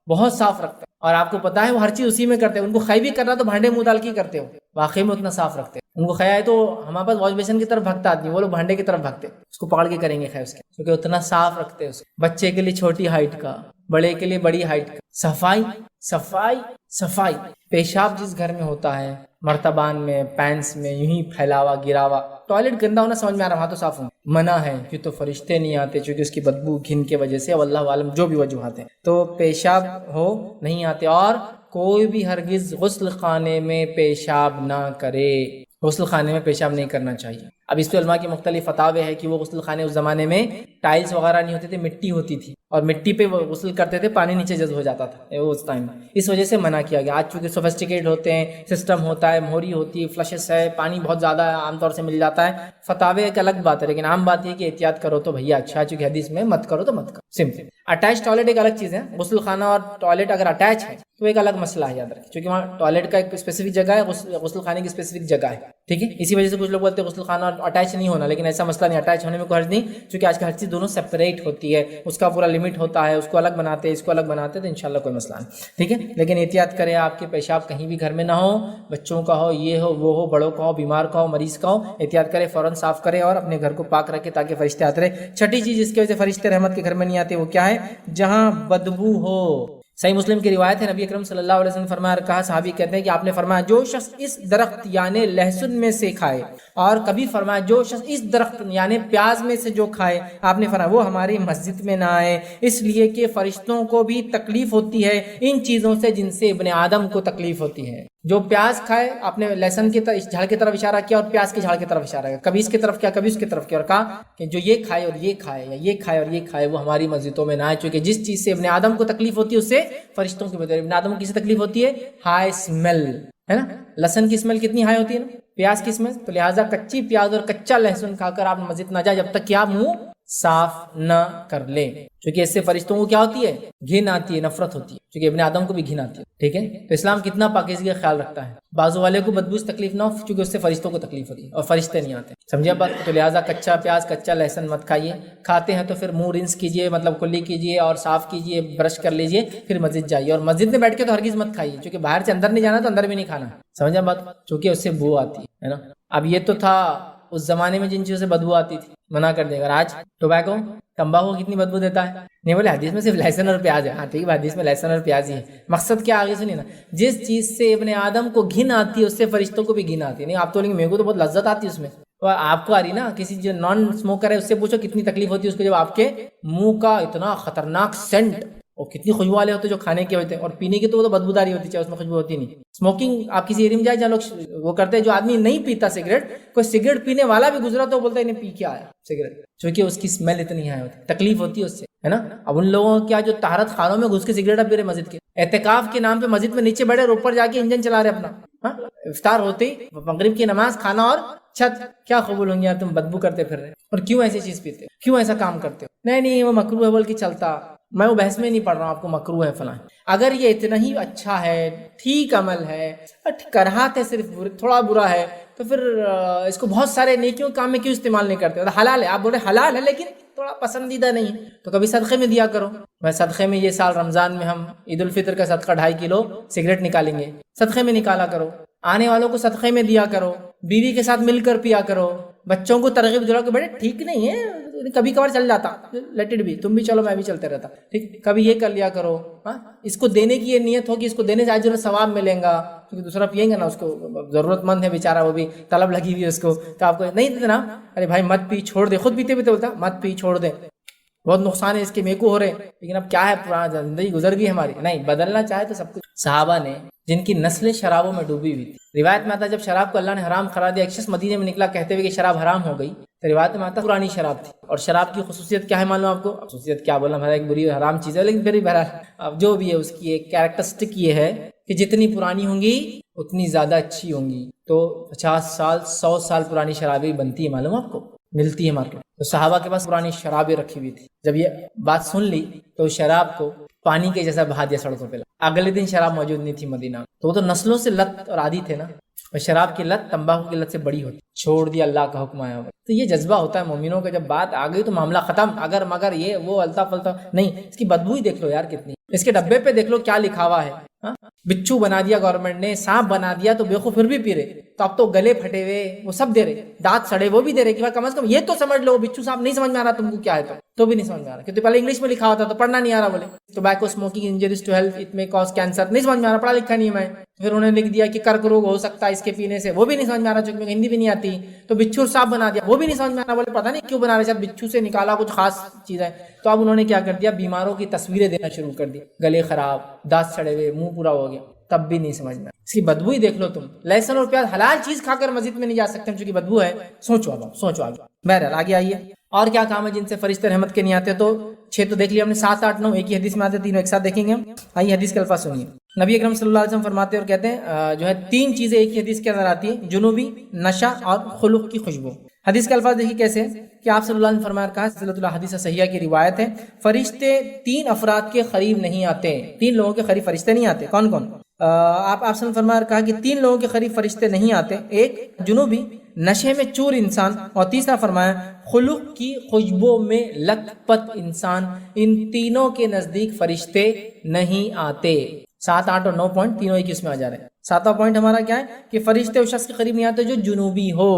Speaker 1: بہت صاف رکھتے ہیں، اور آپ کو پتا ہے وہ ہر چیز اسی میں کرتے ہیں، ان کو خے بھی کرنا تو بھانڈے منہ ڈال کے کرتے ہو، واقعی میں اتنا صاف رکھتے ہیں، ان کو خے ہے تو ہمارے پاس واش بیسن کی طرف بھگتا آدمی، وہ لوگ بھانڈے کی طرف بھگتے، اس کو پکڑ کے کریں گے خے اس کے، کیونکہ اتنا صاف رکھتے ہیں اس کو، بچے کے لیے چھوٹی ہائٹ کا، بڑے کے لیے بڑی ہائٹ کا، صفائی، پیشاب جس گھر میں ہوتا ہے، مرتبان میں، پینس میں، یوں ہی پھیلاوا گراوا، ٹوائلٹ گندا ہونا سمجھ میں آ رہا، وہاں تو صاف ہوں، منع ہے کہ تو فرشتے نہیں آتے چونکہ اس کی بدبو گھن کے وجہ سے، واللہ عالم جو بھی وجوہات ہیں، تو پیشاب ہو نہیں آتے، اور کوئی بھی ہرگز غسل خانے میں پیشاب نہ کرے، غسل خانے میں پیشاب نہیں کرنا چاہیے، اب اس پہ علماء کی مختلف فتاوے ہیں کہ وہ غسل خانے اس زمانے میں ٹائلز وغیرہ نہیں ہوتے تھے، مٹی ہوتی تھی، اور مٹی پہ وہ غسل کرتے تھے، پانی نیچے جذب ہو جاتا تھا اس ٹائم، اس وجہ سے منع کیا گیا۔ آج چونکہ سوفسٹیکیٹ ہوتے ہیں، سسٹم ہوتا ہے، موہری ہوتی ہے، فلشز ہے، پانی بہت زیادہ عام طور سے مل جاتا ہے، فتاوے ایک الگ بات ہے، لیکن عام بات یہ کہ احتیاط کرو تو بھیا اچھا، چونکہ حدیث میں مت کرو تو مت کرو، سمپل۔ اٹیچ ٹوائلٹ ایک الگ چیز ہے، غسل خانہ اور ٹوائلٹ اگر اٹیچ ہے تو ایک الگ مسئلہ ہے، یاد رکھیں، کیونکہ وہاں ٹوائلٹ کا ایک اسپیسیفک جگہ ہے، غسل خانے کی اسپیسیفک جگہ ہے، ٹھیک ہے۔ اسی وجہ سے کچھ لوگ بولتے ہیں غسل خانہ اٹیچ نہیں ہونا، لیکن ایسا مسئلہ نہیں، اٹیچ ہونے میں کوئی حرج نہیں، کیونکہ آج کل ہر چیز دونوں سیپریٹ ہوتی ہے، اس کا پورا لمٹ ہوتا ہے، اس کو الگ بناتے ہیں، اس کو الگ بناتے ہیں، تو انشاءاللہ کوئی مسئلہ نہیں، ٹھیک ہے۔ لیکن احتیاط کریں، آپ کے پیشاب کہیں بھی گھر میں نہ ہو، بچوں کا ہو، یہ ہو وہ ہو، بڑوں کا ہو، بیمار کا ہو، مریض کا ہو، احتیاط کریں، فوراً صاف کریں اور اپنے گھر کو پاک رکھیں تاکہ فرشتے آتے رہے۔ چھٹی چیز جس کی وجہ سے فرشتے رحمت کے گھر میں نہیں آتے وہ کیا ہے؟ جہاں بدبو ہو۔ صحیح مسلم کی روایت ہے، نبی اکرم صلی اللہ علیہ وسلم نے فرمایا، کہا صحابی کہتے ہیں کہ آپ نے فرمایا جو شخص اس درخت یعنی لہسن میں سے کھائے، اور کبھی فرمایا جو شخص اس درخت یعنی پیاز میں سے جو کھائے، آپ نے فرمایا وہ ہماری مسجد میں نہ آئے، اس لیے کہ فرشتوں کو بھی تکلیف ہوتی ہے ان چیزوں سے جن سے ابن آدم کو تکلیف ہوتی ہے۔ جو پیاز کھائے، آپ نے لہسن کی جھاڑ کی طرف اشارہ کیا اور پیاز کی جھاڑ کی طرف اشارہ کیا، کبھی اس کی طرف کیا کبھی اس کی طرف کیا، اور کہا کہ جو یہ کھائے اور یہ کھائے، یا یہ کھائے اور یہ کھائے، وہ ہماری مسجدوں میں نہ آئے، چونکہ جس چیز سے ابن آدم کو تکلیف ہوتی ہے اس سے فرشتوں کی ابن آدم کو کس سے تکلیف ہوتی ہے؟ ہائی اسمیل، ہے نا۔ لہسن کی اسمیل کتنی ہائی ہوتی ہے نا، پیاز کی اسمیل، تو لہٰذا کچی پیاز اور کچا لہسن کھا کر آپ مسجد نہ جائے جب تک کہ آپ منہ صاف نہ کر لیں، کیونکہ اس سے فرشتوں کو کیا ہوتی ہے؟ گھن آتی ہے، نفرت ہوتی ہے، کیونکہ ابن آدم کو بھی گھن آتی ہے، ٹھیک ہے۔ تو اسلام کتنا پاکیزگی کا خیال رکھتا ہے، بازو والے کو بدبو سے تکلیف نہ ہو، کیونکہ اس سے فرشتوں کو تکلیف ہوتی ہے اور فرشتے نہیں آتے، سمجھے بات؟ تو لہٰذا کچا پیاز کچا لہسن مت کھائیے، کھاتے ہیں تو پھر منہ رنس کیجیے، مطلب کلی کیجیے اور صاف کیجیے، برش کر لیجیے، پھر مسجد جائیے، اور مسجد میں بیٹھ کے تو ہرگز مت کھائیے، کیونکہ باہر سے اندر نہیں جانا تو اندر بھی نہیں کھانا، سمجھا بات؟ کیونکہ اس سے بو آتی ہے نا۔ اب یہ تو تھا اس زمانے میں جن چیزوں سے بدبو آتی تھی، منع کر دے گا۔ آج ٹوبیکو، تمباکو کتنی بدبو دیتا ہے، نہیں بولے حدیث میں صرف لہسن اور پیاز ہے، ہاں ٹھیک ہے، حدیث میں لہسن اور پیاز ہی ہے، مقصد کیا آگے سنیے نا، جس چیز سے ابن آدم کو گھن آتی ہے اس سے فرشتوں کو بھی گھن آتی ہے۔ نہیں آپ تو بولیں گے میرے کو تو بہت لذت آتی ہے اس میں، اور آپ کو آ رہی نا، کسی جو نان اسموکر ہے اس سے پوچھو کتنی تکلیف ہوتی ہے اس کو، جب آپ کے منہ کا اتنا خطرناک سینٹ اور کتنی خوشبو والے ہوتے جو کھانے کے ہوتے ہیں، اور پینے کی تو وہ تو بدبوداری ہوتی ہے، اس میں خوشبو ہوتی نہیں۔ اسموکنگ آپ کسی ایریا میں جائے جہاں لوگ وہ کرتے ہیں، جو آدمی نہیں پیتا سگریٹ، کوئی سگریٹ پینے والا بھی گزرا تو بولتا ہے انہیں پی کے آیا سگریٹ، کیونکہ اس کی اسمیل اتنی ہے ہوتی، تکلیف ہوتی ہے اس سے، ہے نا۔ اب ان لوگوں کیا جو طہارت خانوں میں گھس کے سگریٹ اب پی رہے مسجد کے، اعتکاف کے نام پہ مسجد میں نیچے بیٹھے اور اوپر جا کے انجن چلا رہے اپنا، ہاں افطار ہوتے ہی مغرب کی نماز، کھانا اور چھت، کیا قبول ہوں گے تم بدبو کرتے پھر رہے، اور کیوں ایسی چیز پیتے ہو، کیوں ایسا کام کرتے ہو؟ نہیں وہ مکروہ ہے بول کے چلتا، میں وہ بحث میں نہیں پڑھ رہا ہوں، آپ کو مکروہ ہے فلاں، اگر یہ اتنا ہی اچھا ہے، ٹھیک عمل ہے، کراہت ہے، صرف تھوڑا برا ہے، تو پھر اس کو بہت سارے نیکیوں کام میں کیوں استعمال نہیں کرتے؟ حلال ہے، آپ بول رہے حلال ہے لیکن تھوڑا پسندیدہ نہیں ہے، تو کبھی صدقے میں دیا کرو۔ میں صدقے میں یہ سال رمضان میں ہم عید الفطر کا صدقہ 2.5 کلو سگریٹ نکالیں گے، صدقے میں نکالا کرو، آنے والوں کو صدقے میں دیا کرو، بیوی کے ساتھ مل کر پیا کرو، بچوں کو ترغیب دلاؤ کہ بیٹے ٹھیک نہیں ہے، کبھی کبھار چل جاتا، لیٹ اٹ بھی، تم بھی چلو میں بھی چلتے رہتا، ٹھیک، کبھی یہ کر لیا کرو، ہاں اس کو دینے کی یہ نیت ہو کہ اس کو دینے سے اجر و ثواب ملیں گا، کیونکہ دوسرا پییں گے نا، اس کو ضرورت مند ہے بیچارہ، وہ بھی طلب لگی ہوئی ہے اس کو، تو آپ کو نہیں دیتے نا، ارے بھائی مت پی، چھوڑ دے، خود پیتے پیتے بولتا مت پی، چھوڑ دے، بہت نقصان ہے اس کے، میرے کو ہو رہے، لیکن اب کیا ہے، پرانا زندگی گزر گئی ہماری، نہیں بدلنا چاہے تو سب کچھ۔ صحابہ نے جن کی نسلیں شرابوں میں ڈوبی ہوئی تھی، روایت میں آتا ہے جب شراب کو اللہ نے حرام قرار دیا، ایک شخص مدینے میں نکلا کہتے ہوئے کہ شراب حرام ہو گئی، تو روایت میں آتا ہے پرانی شراب تھی، اور شراب کی خصوصیت کیا ہے معلوم آپ کو؟ خصوصیت کیا بولنا، ہمارا ایک بری حرام چیز ہے، لیکن پھر بھی بہرحال اب جو بھی ہے اس کی ایک کیریکٹرسٹک یہ ہے کہ جتنی پرانی ہوں گی اتنی زیادہ اچھی ہوں گی، تو 50 سال 100 سال پرانی شرابیں بنتی ہے، معلوم آپ کو ملتی ہے مارکیٹ، تو صحابہ کے پاس پرانی شرابیں رکھی ہوئی تھی، جب یہ بات سن لی تو شراب کو پانی کے جیسا بہا دیا سڑکوں پہ، اگلے دن شراب موجود نہیں تھی مدینہ، تو وہ تو نسلوں سے لت اور عادی تھے نا، اور شراب کی لت تمباکو کی لت سے بڑی ہوتی، چھوڑ دیا اللہ کا حکم آیا ہوا، تو یہ جذبہ ہوتا ہے مومنوں کا، جب بات آ گئی تو معاملہ ختم، اگر مگر یہ وہ الطاف الطاف نہیں، اس کی بدبو ہی دیکھ لو یار کتنی، اس کے ڈبے پہ دیکھ لو کیا لکھا ہوا ہے، بچھو بنا دیا گورنمنٹ نے، سانپ بنا دیا، تو بےخو پھر بھی پی رہے، تو اب تو گلے پھٹے ہوئے وہ سب دے رہے، دانت سڑے وہ بھی دے رہے، کہ کم از کم یہ تو سمجھ لو، بچھو صاحب نہیں سمجھ میں آ رہا تم کو کیا ہے، تو بھی نہیں سمجھ میں آ رہا، کیونکہ پہلے انگلش میں لکھا ہوتا تو پڑھنا نہیں آ رہا، بولے tobacco smoking injuries to health, it may cause cancer, نہیں سمجھ میں آ رہا، پڑھا لکھا نہیں ہے میں، پھر انہوں نے لکھ دیا کہ کرک روگ ہو سکتا ہے اس کے پینے سے، وہ بھی نہیں سمجھ میں آ رہا، چونکہ میں ہندی بھی نہیں آتی، تو بچھو صاحب بنا دیا، وہ بھی نہیں سمجھ میں آ رہا، بولے پتہ نہیں کیوں بنا رہے، شاید بچھو سے نکالا کچھ خاص چیز ہے، تو اب انہوں نے کیا کر دیا، بیماروں کی تصویریں دینا شروع کر دی، گلے خراب، دانت سڑے ہوئے، منہ پورا ہو گیا، تب بھی نہیں سمجھنا. اس کی بدبو ہی دیکھ لو تم. لہسن اور پیاز حلال چیز کھا کر مسجد میں نہیں جا سکتے چونکہ بدبو ہے. سوچو اب سوچو آگے. بہرحال آگے آئیے. اور کیا کام ہے جن سے فرشتے رحمت کے نہیں آتے؟ تو 6 تو دیکھ لیا ہم نے، 7 8 9 ایک ہی حدیث میں آتے، تینوں ایک ساتھ دیکھیں گے ہم. آئیے حدیث کے الفاظ سنیے. نبی اکرم صلی اللہ علیہ وسلم فرماتے اور کہتے ہیں جو ہے 3 چیزیں ایک ہی حدیث کے اندر آتی ہیں، جنوبی، نشہ اور خلق کی خوشبو. حدیث کے الفاظ دیکھیے کیسے کہ آپ صلی اللہ علیہ وسلم فرمایا، کہا سلسلۃ الحدیث صحیحہ کی روایت ہے، فرشتے 3 افراد کے قریب نہیں آتے. 3 لوگوں کے قریب فرشتے نہیں آتے. کون کون؟ آپ صلی اللہ علیہ وسلم فرمایا کہا کہ 3 لوگوں کے قریب فرشتے نہیں آتے. ایک جنوبی، نشے میں چور انسان، اور تیسرا فرمایا خلق کی خوشبو میں لت پت انسان. ان تینوں کے نزدیک فرشتے نہیں آتے. 7 8 اور 9 پوائنٹ تینوں ایک اس میں آ جا رہے ہیں. 7واں پوائنٹ ہمارا کیا ہے کہ فرشتے اس شخص کے قریب نہیں آتے جو جنوبی ہو.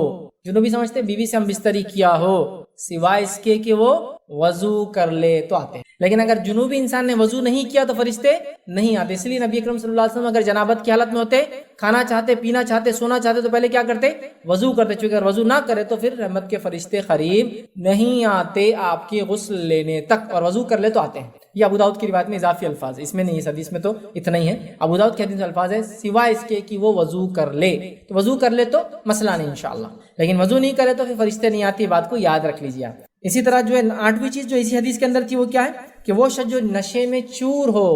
Speaker 1: جنوبی سمجھتے بیوی سے ہم بستری کیا ہو، سوائے اس کے کہ وہ وضو کر لے تو آتے ہیں. لیکن اگر جنوبی انسان نے وضو نہیں کیا تو فرشتے نہیں آتے. اس لیے نبی اکرم صلی اللہ علیہ وسلم اگر جنابت کی حالت میں ہوتے، کھانا چاہتے، پینا چاہتے، سونا چاہتے تو پہلے کیا کرتے؟ وضو کرتے. چونکہ اگر وضو نہ کرے تو پھر رحمت کے فرشتے قریب نہیں آتے آپ کے غسل لینے تک، اور وضو کر لے تو آتے ہیں. یہ ابو داؤد کی روایت میں اضافی الفاظ ہے، اس میں نہیں، اس حدیث میں تو اتنا ہی ہے. ابو داؤد کے حدیث میں الفاظ ہے سوائے اس کے کہ وہ وضو کر لے. تو وضو کر لے تو مسئلہ نہیں انشاءاللہ، لیکن وضو نہیں کرے تو پھر فرشتے نہیں آتی. بات کو یاد رکھ لیجیے آپ. اسی طرح جو ہے 8ویں چیز جو اسی حدیث کے اندر تھی وہ کیا ہے کہ وہ شخص جو نشے میں چور ہو،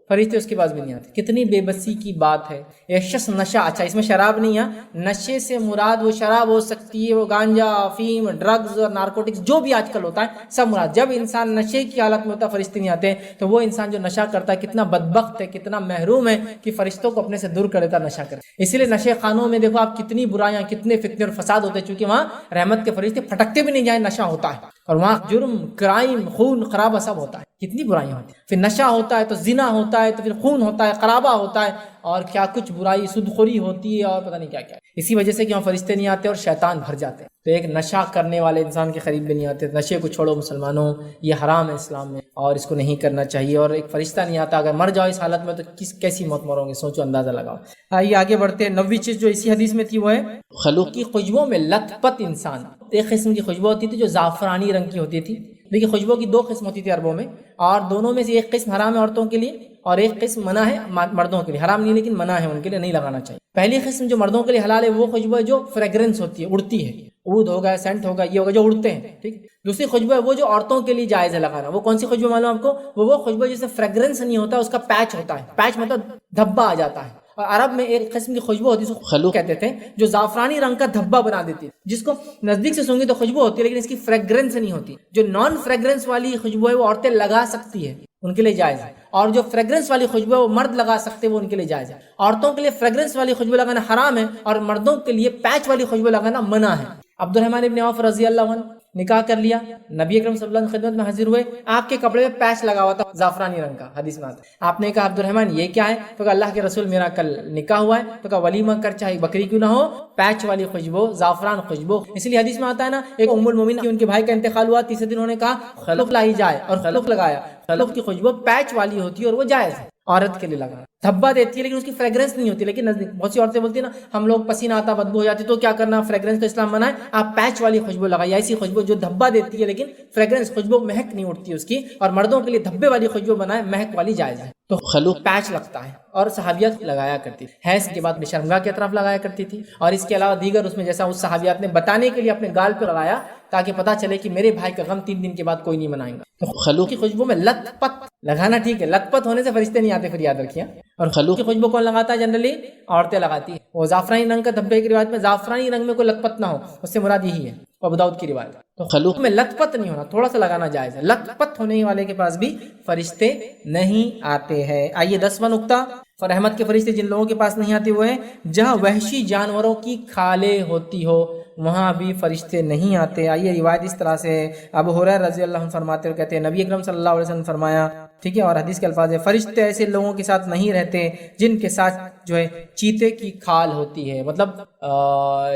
Speaker 1: فرشتے اس کے پاس بھی نہیں آتے. کتنی بے بسی کی بات ہے. ایک شخص نشہ، اچھا اس میں شراب نہیں ہے، نشے سے مراد وہ شراب ہو سکتی ہے، وہ گانجا، افیم، ڈرگز اور نارکوٹکس جو بھی آج کل ہوتا ہے سب مراد. جب انسان نشے کی حالت میں ہوتا ہے فرشتے نہیں آتے، تو وہ انسان جو نشہ کرتا ہے کتنا بدبخت ہے، کتنا محروم ہے کہ فرشتوں کو اپنے سے دور کر دیتا نشہ کرے. اسی لیے نشے خانوں میں دیکھو آپ کتنی برائیاں، کتنے فتنے اور فساد ہوتے ہیں، چونکہ وہاں رحمت کے فرشتے پھٹکتے بھی نہیں جائیں، نشہ ہوتا ہے، اور وہاں جرم، کرائم، خون خرابہ سب ہوتا ہے. کتنی برائیاں ہوتی ہیں. پھر نشہ ہوتا ہے تو زنا ہوتا ہے، تو پھر خون ہوتا ہے، خرابہ ہوتا ہے، اور کیا کچھ برائی، سودخوری ہوتی ہے، اور پتہ نہیں کیا کیا. اسی وجہ سے کہ وہاں فرشتے نہیں آتے اور شیطان بھر جاتے ہیں. تو ایک نشہ کرنے والے انسان کے قریب بھی نہیں آتے. نشے کو چھوڑو مسلمانوں، یہ حرام ہے اسلام میں اور اس کو نہیں کرنا چاہیے. اور ایک فرشتہ نہیں آتا، اگر مر جاؤ اس حالت میں تو کیسی موت مرو گے، سوچو، اندازہ لگاؤ. آئیے آگے بڑھتے ہیں. 9ویں چیز جو اسی حدیث میں تھی وہ ہے خلق کی خوشبو میں لت پت انسان. ایک قسم کی خوشبو ہوتی تھی جو زعفرانی رنگ کی ہوتی تھی. دیکھیے خوشبو کی 2 قسم ہوتی تھی عربوں میں، اور دونوں میں سے ایک قسم حرام ہے عورتوں کے لیے اور ایک قسم منع ہے مردوں کے لیے. حرام نہیں لیکن منع ہے، ان کے لیے نہیں لگانا چاہیے. پہلی قسم جو مردوں کے لیے حلال ہے وہ خوشبو ہے جو فریگرنس ہوتی ہے، اڑتی ہے. عود ہوگا، سینٹ ہوگا، یہ ہوگا جو اڑتے ہیں، ٹھیک. دوسری خوشبو ہے وہ جو عورتوں کے لیے جائز ہے لگانا. وہ کون سی خوشبو معلوم آپ کو؟ وہ خوشبو جس سے فریگرنس نہیں ہوتا، اس کا پیچ ہوتا ہے. پیچ مطلب دھبا آ جاتا ہے. اور عرب میں ایک قسم کی خوشبو ہوتی ہے جس کو خلوق کہتے تھے، جو زعفرانی رنگ کا دھبا بنا دیتی ہے، جس کو نزدیک سے سونگی تو خوشبو ہوتی ہے لیکن اس کی فریگرنس نہیں ہوتی. جو نان فریگرنس والی خوشبو ہے وہ عورتیں لگا سکتی ہے، ان کے لیے جائز ہے. اور جو فریگرنس والی خوشبو ہے وہ مرد لگا سکتے ہیں، وہ ان کے لیے جائز ہے. عورتوں کے لیے فریگرنس والی خوشبو لگانا حرام ہے اور مردوں کے لیے پیچ والی خوشبو لگانا منع ہے. عبد الرحمن ابن عوف رضی اللہ عنہ نکاح کر لیا، نبی اکرم صلی اللہ علیہ وسلم خدمت میں حاضر ہوئے، آپ کے کپڑے میں پیچ لگا ہوا تھا زعفرانی رنگ کا. حدیث میں آتا ہے آپ نے کہا عبد الرحمن یہ کیا ہے؟ تو کہا اللہ کے رسول میرا کل نکاح ہوا ہے. تو کہا ولیمہ کر، چاہے بکری کیوں نہ ہو، پیچ والی خوشبو، زعفران خوشبو. اس لیے حدیث میں آتا ہے نا، ایک ام المومنین کی ان کے بھائی کا انتقال ہوا، تیسرے دن انہوں نے کہا خلق لائی جائے، اور خلق لگایا. خلق کی خوشبو پیچ والی ہوتی ہے اور وہ جائز ہے، عورت کے لیے لگانا. دھبا دیتی ہے لیکن اس کی فریگرنس نہیں ہوتی. لیکن نزدیک بہت سی عورتیں بولتی ہیں نا ہم لوگ پسینہ آتا، بدبو ہو جاتی، تو کیا کرنا؟ فریگرنس تو اسلام منع ہے، آپ پیچ والی خوشبو لگائیے. ایسی خوشبو جو دھبا دیتی ہے لیکن فریگرنس، خوشبو مہک نہیں اٹھتی اس کی. اور مردوں کے لیے دھبے والی خوشبو بنائے، مہک والی جائز ہے. تو خلوق پیچ لگتا ہے اور صحابیات لگایا کرتی تھی. حیض کے بعد میں شرمگاہ کی اطراف لگایا کرتی تھی، اور اس کے علاوہ دیگر اس میں جیسا اس صحابیات نے بتانے کے لیے اپنے گال پہ لگایا تاکہ پتہ چلے کہ میرے بھائی کا غم 3 دن کے بعد کوئی نہیں منائے گا. تو خلوق کی خوشبو میں لت پت لگانا ٹھیک ہے، لت پت ہونے سے فرشتے نہیں آتے، پھر یاد رکھیے. اور خلوق کی خوشبو کون لگاتا ہے؟ جنرلی عورتیں لگاتی ہے. وہ زعفرانی رنگ کا دھبے کی روایت میں زعفرانی رنگ میں کوئی لت پت نہ ہو، اس سے مراد یہی ہے ابو داؤد کی روایت. تو خلوق میں لت پت نہیں ہونا، تھوڑا سا لگانا جائز ہے. لت پت ہونے والے کے پاس بھی فرشتے نہیں آتے ہیں. آئیے 10واں نقطہ، رحمت کے فرشتے جن لوگوں کے پاس نہیں آتے ہوئے جہاں وحشی جانوروں کی کھالیں ہوتی ہو وہاں بھی فرشتے نہیں آتے. آئیے روایت اس طرح سے ابو ہریرہ رضی اللہ عنہ فرماتے اور کہتے ہیں نبی اکرم صلی اللہ علیہ وسلم فرمایا، ٹھیک ہے. اور حدیث کے الفاظ ہے فرشتے ایسے لوگوں کے ساتھ نہیں رہتے جن کے ساتھ جو ہے چیتے کی کھال ہوتی ہے. مطلب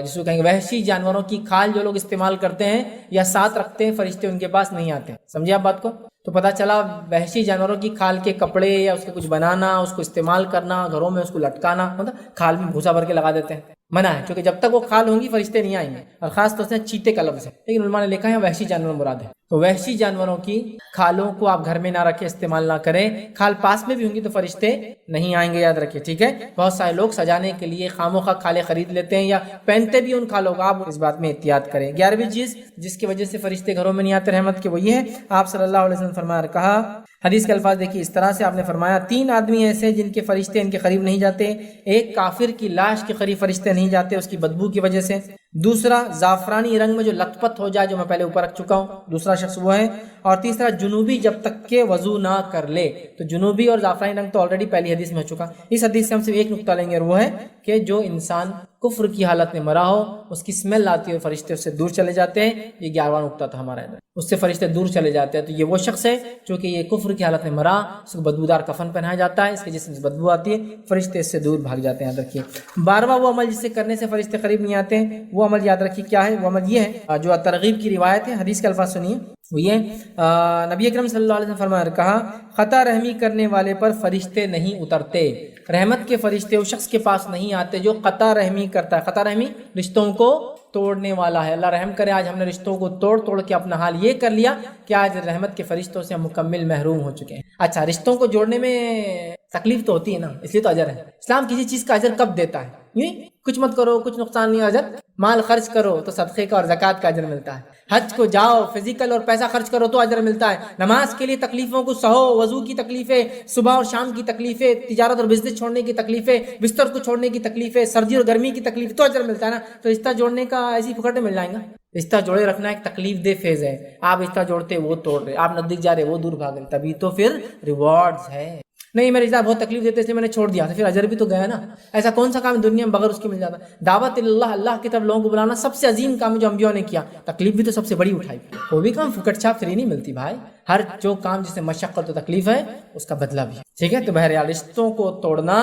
Speaker 1: جس کو کہیں گے وحشی جانوروں کی کھال جو لوگ استعمال کرتے ہیں یا ساتھ رکھتے ہیں، فرشتے ان کے پاس نہیں آتے. سمجھے آپ بات کو؟ تو پتہ چلا وحشی جانوروں کی کھال کے کپڑے یا اس کے کچھ بنانا، اس کو استعمال کرنا، گھروں میں اس کو لٹکانا، مطلب کھال میں بھوسا بھر کے لگا دیتے ہیں، منع ہے. کیونکہ جب تک وہ کھال ہوں گی فرشتے نہیں آئیں گے. اور خاص طور سے چیتے کا لفظ ہے، لیکن علماء نے لکھا ہے وحشی جانور مراد ہے. تو وحشی جانوروں کی کھالوں کو آپ گھر میں نہ رکھیں، استعمال نہ کریں. کھال پاس میں بھی ہوں گی تو فرشتے نہیں آئیں گے، یاد رکھیے، ٹھیک ہے۔ بہت سارے لوگ سجانے کے لیے خاموخواہ کھالے خرید لیتے ہیں یا پہنتے بھی ان کھالوں کو، آپ اس بات میں احتیاط کریں۔ 11ویں چیز جس کی وجہ سے فرشتے گھروں میں نہیں آتے رحمت کے، وہ یہ ہے، آپ صلی اللہ علیہ وسلم فرمایا کہا، حدیث کے الفاظ دیکھیے اس طرح سے، آپ نے فرمایا 3 آدمی ایسے جن کے فرشتے ان کے قریب نہیں جاتے، ایک کافر کی لاش کے قریب فرشتے نہیں جاتے اس کی بدبو کی وجہ سے، دوسرا زعفرانی رنگ میں جو لت پت ہو جائے، جو میں پہلے اوپر رکھ چکا ہوں، دوسرا شخص وہ ہے، اور تیسرا جنوبی جب تک کہ وضو نہ کر لے۔ تو جنوبی اور زعفرانی رنگ تو آلریڈی پہلی حدیث میں ہو چکا، اس حدیث سے ہم صرف ایک نقطہ لیں گے، اور وہ ہے کہ جو انسان کفر کی حالت میں مرا ہو، اس کی اسمیل آتی ہے، فرشتے اس سے دور چلے جاتے ہیں۔ یہ 11واں نقطہ تھا ہمارا ادھر، اس سے فرشتے دور چلے جاتے ہیں۔ تو یہ وہ شخص ہے جو کہ یہ کفر کی حالت میں مرا، اس کو بدبودار کفن پہنایا جاتا ہے، اس کے جسم سے بدبو آتی ہے، فرشتے اس سے دور بھاگ جاتے ہیں، یاد رکھیے۔ 12واں وہ عمل جسے کرنے سے فرشتے قریب نہیں آتے ہیں، وہ عمل یاد رکھیے کیا ہے، وہ عمل یہ ہے جو ترغیب کی روایت ہے، حدیث کے الفاظ سنیے، وہ یہ نبی اکرم صلی اللہ علیہ وسلم فرمایا کہا، خطا رحمی کرنے والے پر فرشتے نہیں اترتے، رحمت کے فرشتے اس شخص کے پاس نہیں آتے جو قطع رحمی کرتا ہے۔ قطع رحمی رشتوں کو توڑنے والا ہے، اللہ رحم کرے آج ہم نے رشتوں کو توڑ کے اپنا حال یہ کر لیا کہ آج رحمت کے فرشتوں سے ہم مکمل محروم ہو چکے ہیں۔ اچھا، رشتوں کو جوڑنے میں تکلیف تو ہوتی ہے نا، اس لیے تو اجر ہے۔ اسلام کسی چیز کا اجر کب دیتا ہے؟ کچھ مت کرو، کچھ نقصان نہیں، اجر مال خرچ کرو تو صدقے کا اور زکوٰۃ کا اجر ملتا ہے، حج کو جاؤ فزیکل اور پیسہ خرچ کرو تو اجر ملتا ہے، نماز کے لیے تکلیفوں کو سہو، وضو کی تکلیفیں، صبح اور شام کی تکلیفیں، تجارت اور بزنس چھوڑنے کی تکلیفیں، بستر کو چھوڑنے کی تکلیفیں، سردی اور گرمی کی تکلیف، تو اجر ملتا ہے نا۔ تو رشتہ جوڑنے کا ایسی پکڑے مل جائیں گا؟ رشتہ جوڑے رکھنا ایک تکلیف دہ فیز ہے، آپ رشتہ جوڑتے وہ توڑ رہے، آپ نزدیک جا رہے وہ دور بھاگ رہے، تبھی تو پھر ریوارڈز ہے۔ نہیں میرے رشتہ بہت تکلیف دیتے اس لیے میں نے چھوڑ دیا، تو پھر اجر بھی تو گیا نا۔ ایسا کون سا کام ہے دنیا میں بغیر اس کے مل جاتا؟ دعوت اللہ، اللہ کی طرف لوگوں کو بلانا سب سے عظیم کام ہے جو انبیاء نے کیا، تکلیف بھی تو سب سے بڑی اٹھائی، وہ بھی کام فکٹ چھاپ فری نہیں ملتی بھائی، ہر جو کام جسے مشقت و تکلیف ہے اس کا بدلہ بھی ہے، ٹھیک ہے۔ تو بہرحال رشتوں کو توڑنا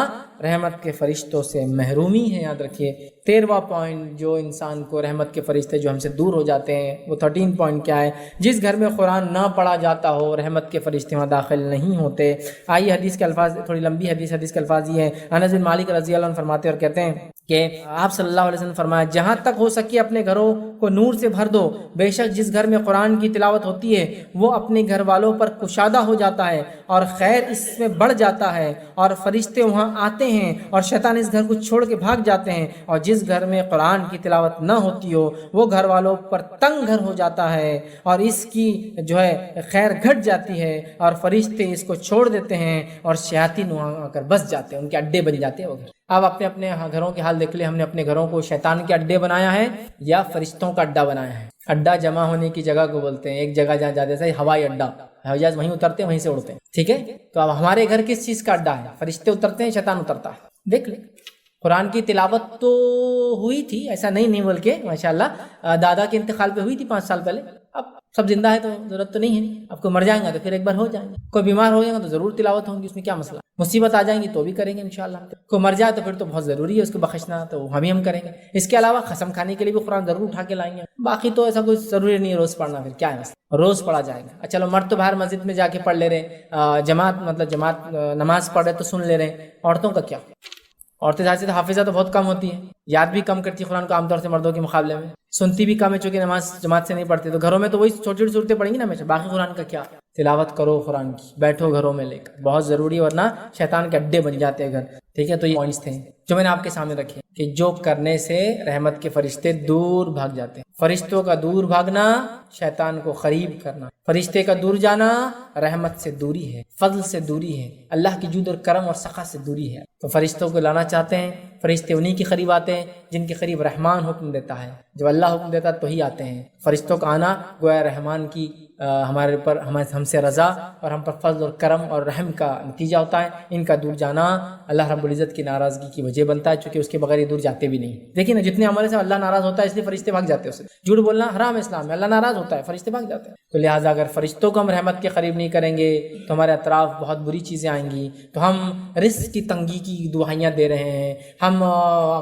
Speaker 1: رحمت کے فرشتوں سے محرومی ہے، یاد رکھیے۔ 13واں پوائنٹ جو انسان کو رحمت کے فرشتے جو ہم سے دور ہو جاتے ہیں، وہ 13 پوائنٹ کیا ہے؟ جس گھر میں قرآن نہ پڑھا جاتا ہو رحمت کے فرشتے وہاں داخل نہیں ہوتے۔ آئیے حدیث کے الفاظ، تھوڑی لمبی حدیث کے الفاظ یہ ہیں، انس بن مالک رضی اللہ عنہ فرماتے اور کہتے ہیں کہ آپ صلی اللہ علیہ وسلم فرمایا، جہاں تک ہو سکے اپنے گھروں کو نور سے بھر دو، بے شک جس گھر میں قرآن کی تلاوت ہوتی ہے وہ اپنے گھر والوں پر کشادہ ہو جاتا ہے اور خیر اس میں بڑھ جاتا ہے، اور فرشتے وہاں آتے ہیں اور شیطان اس گھر کو چھوڑ کے بھاگ جاتے ہیں، اور جس گھر میں قرآن کی تلاوت نہ ہوتی ہو وہ گھر والوں پر تنگ گھر ہو جاتا ہے اور اس کی جو ہے خیر گھٹ جاتی ہے، اور فرشتے اس کو چھوڑ دیتے ہیں اور شیاطین وہاں آ کر بس جاتے ہیں، ان کے اڈے بن جاتے ہیں وہ گھر۔ اب اپنے گھروں کے حال دیکھ لیں، ہم نے اپنے گھروں کو شیطان کے اڈے بنایا ہے یا فرشتوں کا اڈا بنایا ہے؟ اڈا جمع ہونے کی جگہ کو بولتے ہیں، ایک جگہ جہاں جاتے ہیں ہوائی اڈا، ہوائی جہاز وہیں اترتے ہیں وہیں سے اڑتے ہیں، ٹھیک ہے۔ تو اب ہمارے گھر کس چیز کا اڈا ہے؟ فرشتے اترتے ہیں، شیطان اترتا ہے۔ دیکھ لیں، قرآن کی تلاوت تو ہوئی تھی، ایسا نہیں بلکہ ماشاءاللہ دادا کے انتقال پہ ہوئی تھی 5 سال پہلے، اب سب زندہ ہے تو ضرورت تو نہیں ہے، اب کوئی مر جائیں گا تو پھر ایک بار ہو جائیں گے، کوئی بیمار ہو جائے گا تو ضرور تلاوت ہوں گی، اس میں کیا مسئلہ، مصیبت آ جائیں گی تو بھی کریں گے انشاءاللہ، کوئی مر جائے تو پھر تو بہت ضروری ہے اس کو بخشنا، تو ہم کریں گے۔ اس کے علاوہ قسم کھانے کے لیے بھی قرآن ضرور اٹھا کے لائیں گے، باقی تو ایسا کوئی ضروری نہیں ہے روز پڑھنا، پھر کیا ہے مسئلہ، روز پڑھا جائے گا۔ چلو مرد تو باہر مسجد میں جا کے پڑھ لے رہے، جماعت نماز پڑھ رہے تو سن لے رہے، عورتوں کا کیا؟ عورتیں ظاہر سے حافظہ تو بہت کم ہوتی ہے، یاد بھی کم کرتی ہے قرآن کو عام طور سے مردوں کے مقابلے میں، سنتی بھی کم ہے چونکہ نماز جماعت سے نہیں پڑھتی، تو گھروں میں تو وہی چھوٹی چھوٹی صورتیں پڑھیں گی نا ہمیشہ، باقی قرآن کا کیا؟ تلاوت کرو قرآن کی، بیٹھو گھروں میں لے کر، بہت ضروری ہے، ورنہ شیطان کے اڈے بن جاتے ہیں گھر، ٹھیک ہے۔ تو یہ پوائنٹس تھے جو میں نے آپ کے سامنے رکھے کہ جو کرنے سے رحمت کے فرشتے دور بھاگ جاتے ہیں۔ فرشتوں کا دور بھاگنا شیطان کو قریب کرنا، فرشتے کا دور جانا رحمت سے دوری ہے، فضل سے دوری ہے، اللہ کی جود اور کرم اور سخا سے دوری ہے۔ تو فرشتوں کو لانا چاہتے ہیں، فرشتے انہی کے قریب آتے ہیں جن کے قریب رحمان حکم دیتا ہے، جب اللہ حکم دیتا ہے تو ہی آتے ہیں۔ فرشتوں کا آنا گویا رحمان کی ہمارے پر ہم سے رضا اور ہم پر فضل اور کرم اور رحم کا نتیجہ ہوتا ہے، ان کا دور جانا اللہ رب العزت کی ناراضگی کی وجہ بنتا ہے، چونکہ اس کے بغیر یہ دور جاتے بھی نہیں۔ دیکھیں نا، جتنے عمل سے اللہ ناراض ہوتا ہے اس لیے فرشتے بھاگ جاتے ہیں اس سے، جھوٹ بولنا حرام ہے اسلام میں، اللہ ناراض ہوتا ہے فرشتے بھاگ جاتے ہیں۔ تو لہٰذا اگر فرشتوں کو ہم رحمت کے قریب نہیں کریں گے تو ہمارے اطراف بہت بری چیزیں آئیں گی، تو ہم رزق کی تنگی کی دعائیاں دے رہے ہیں، ہم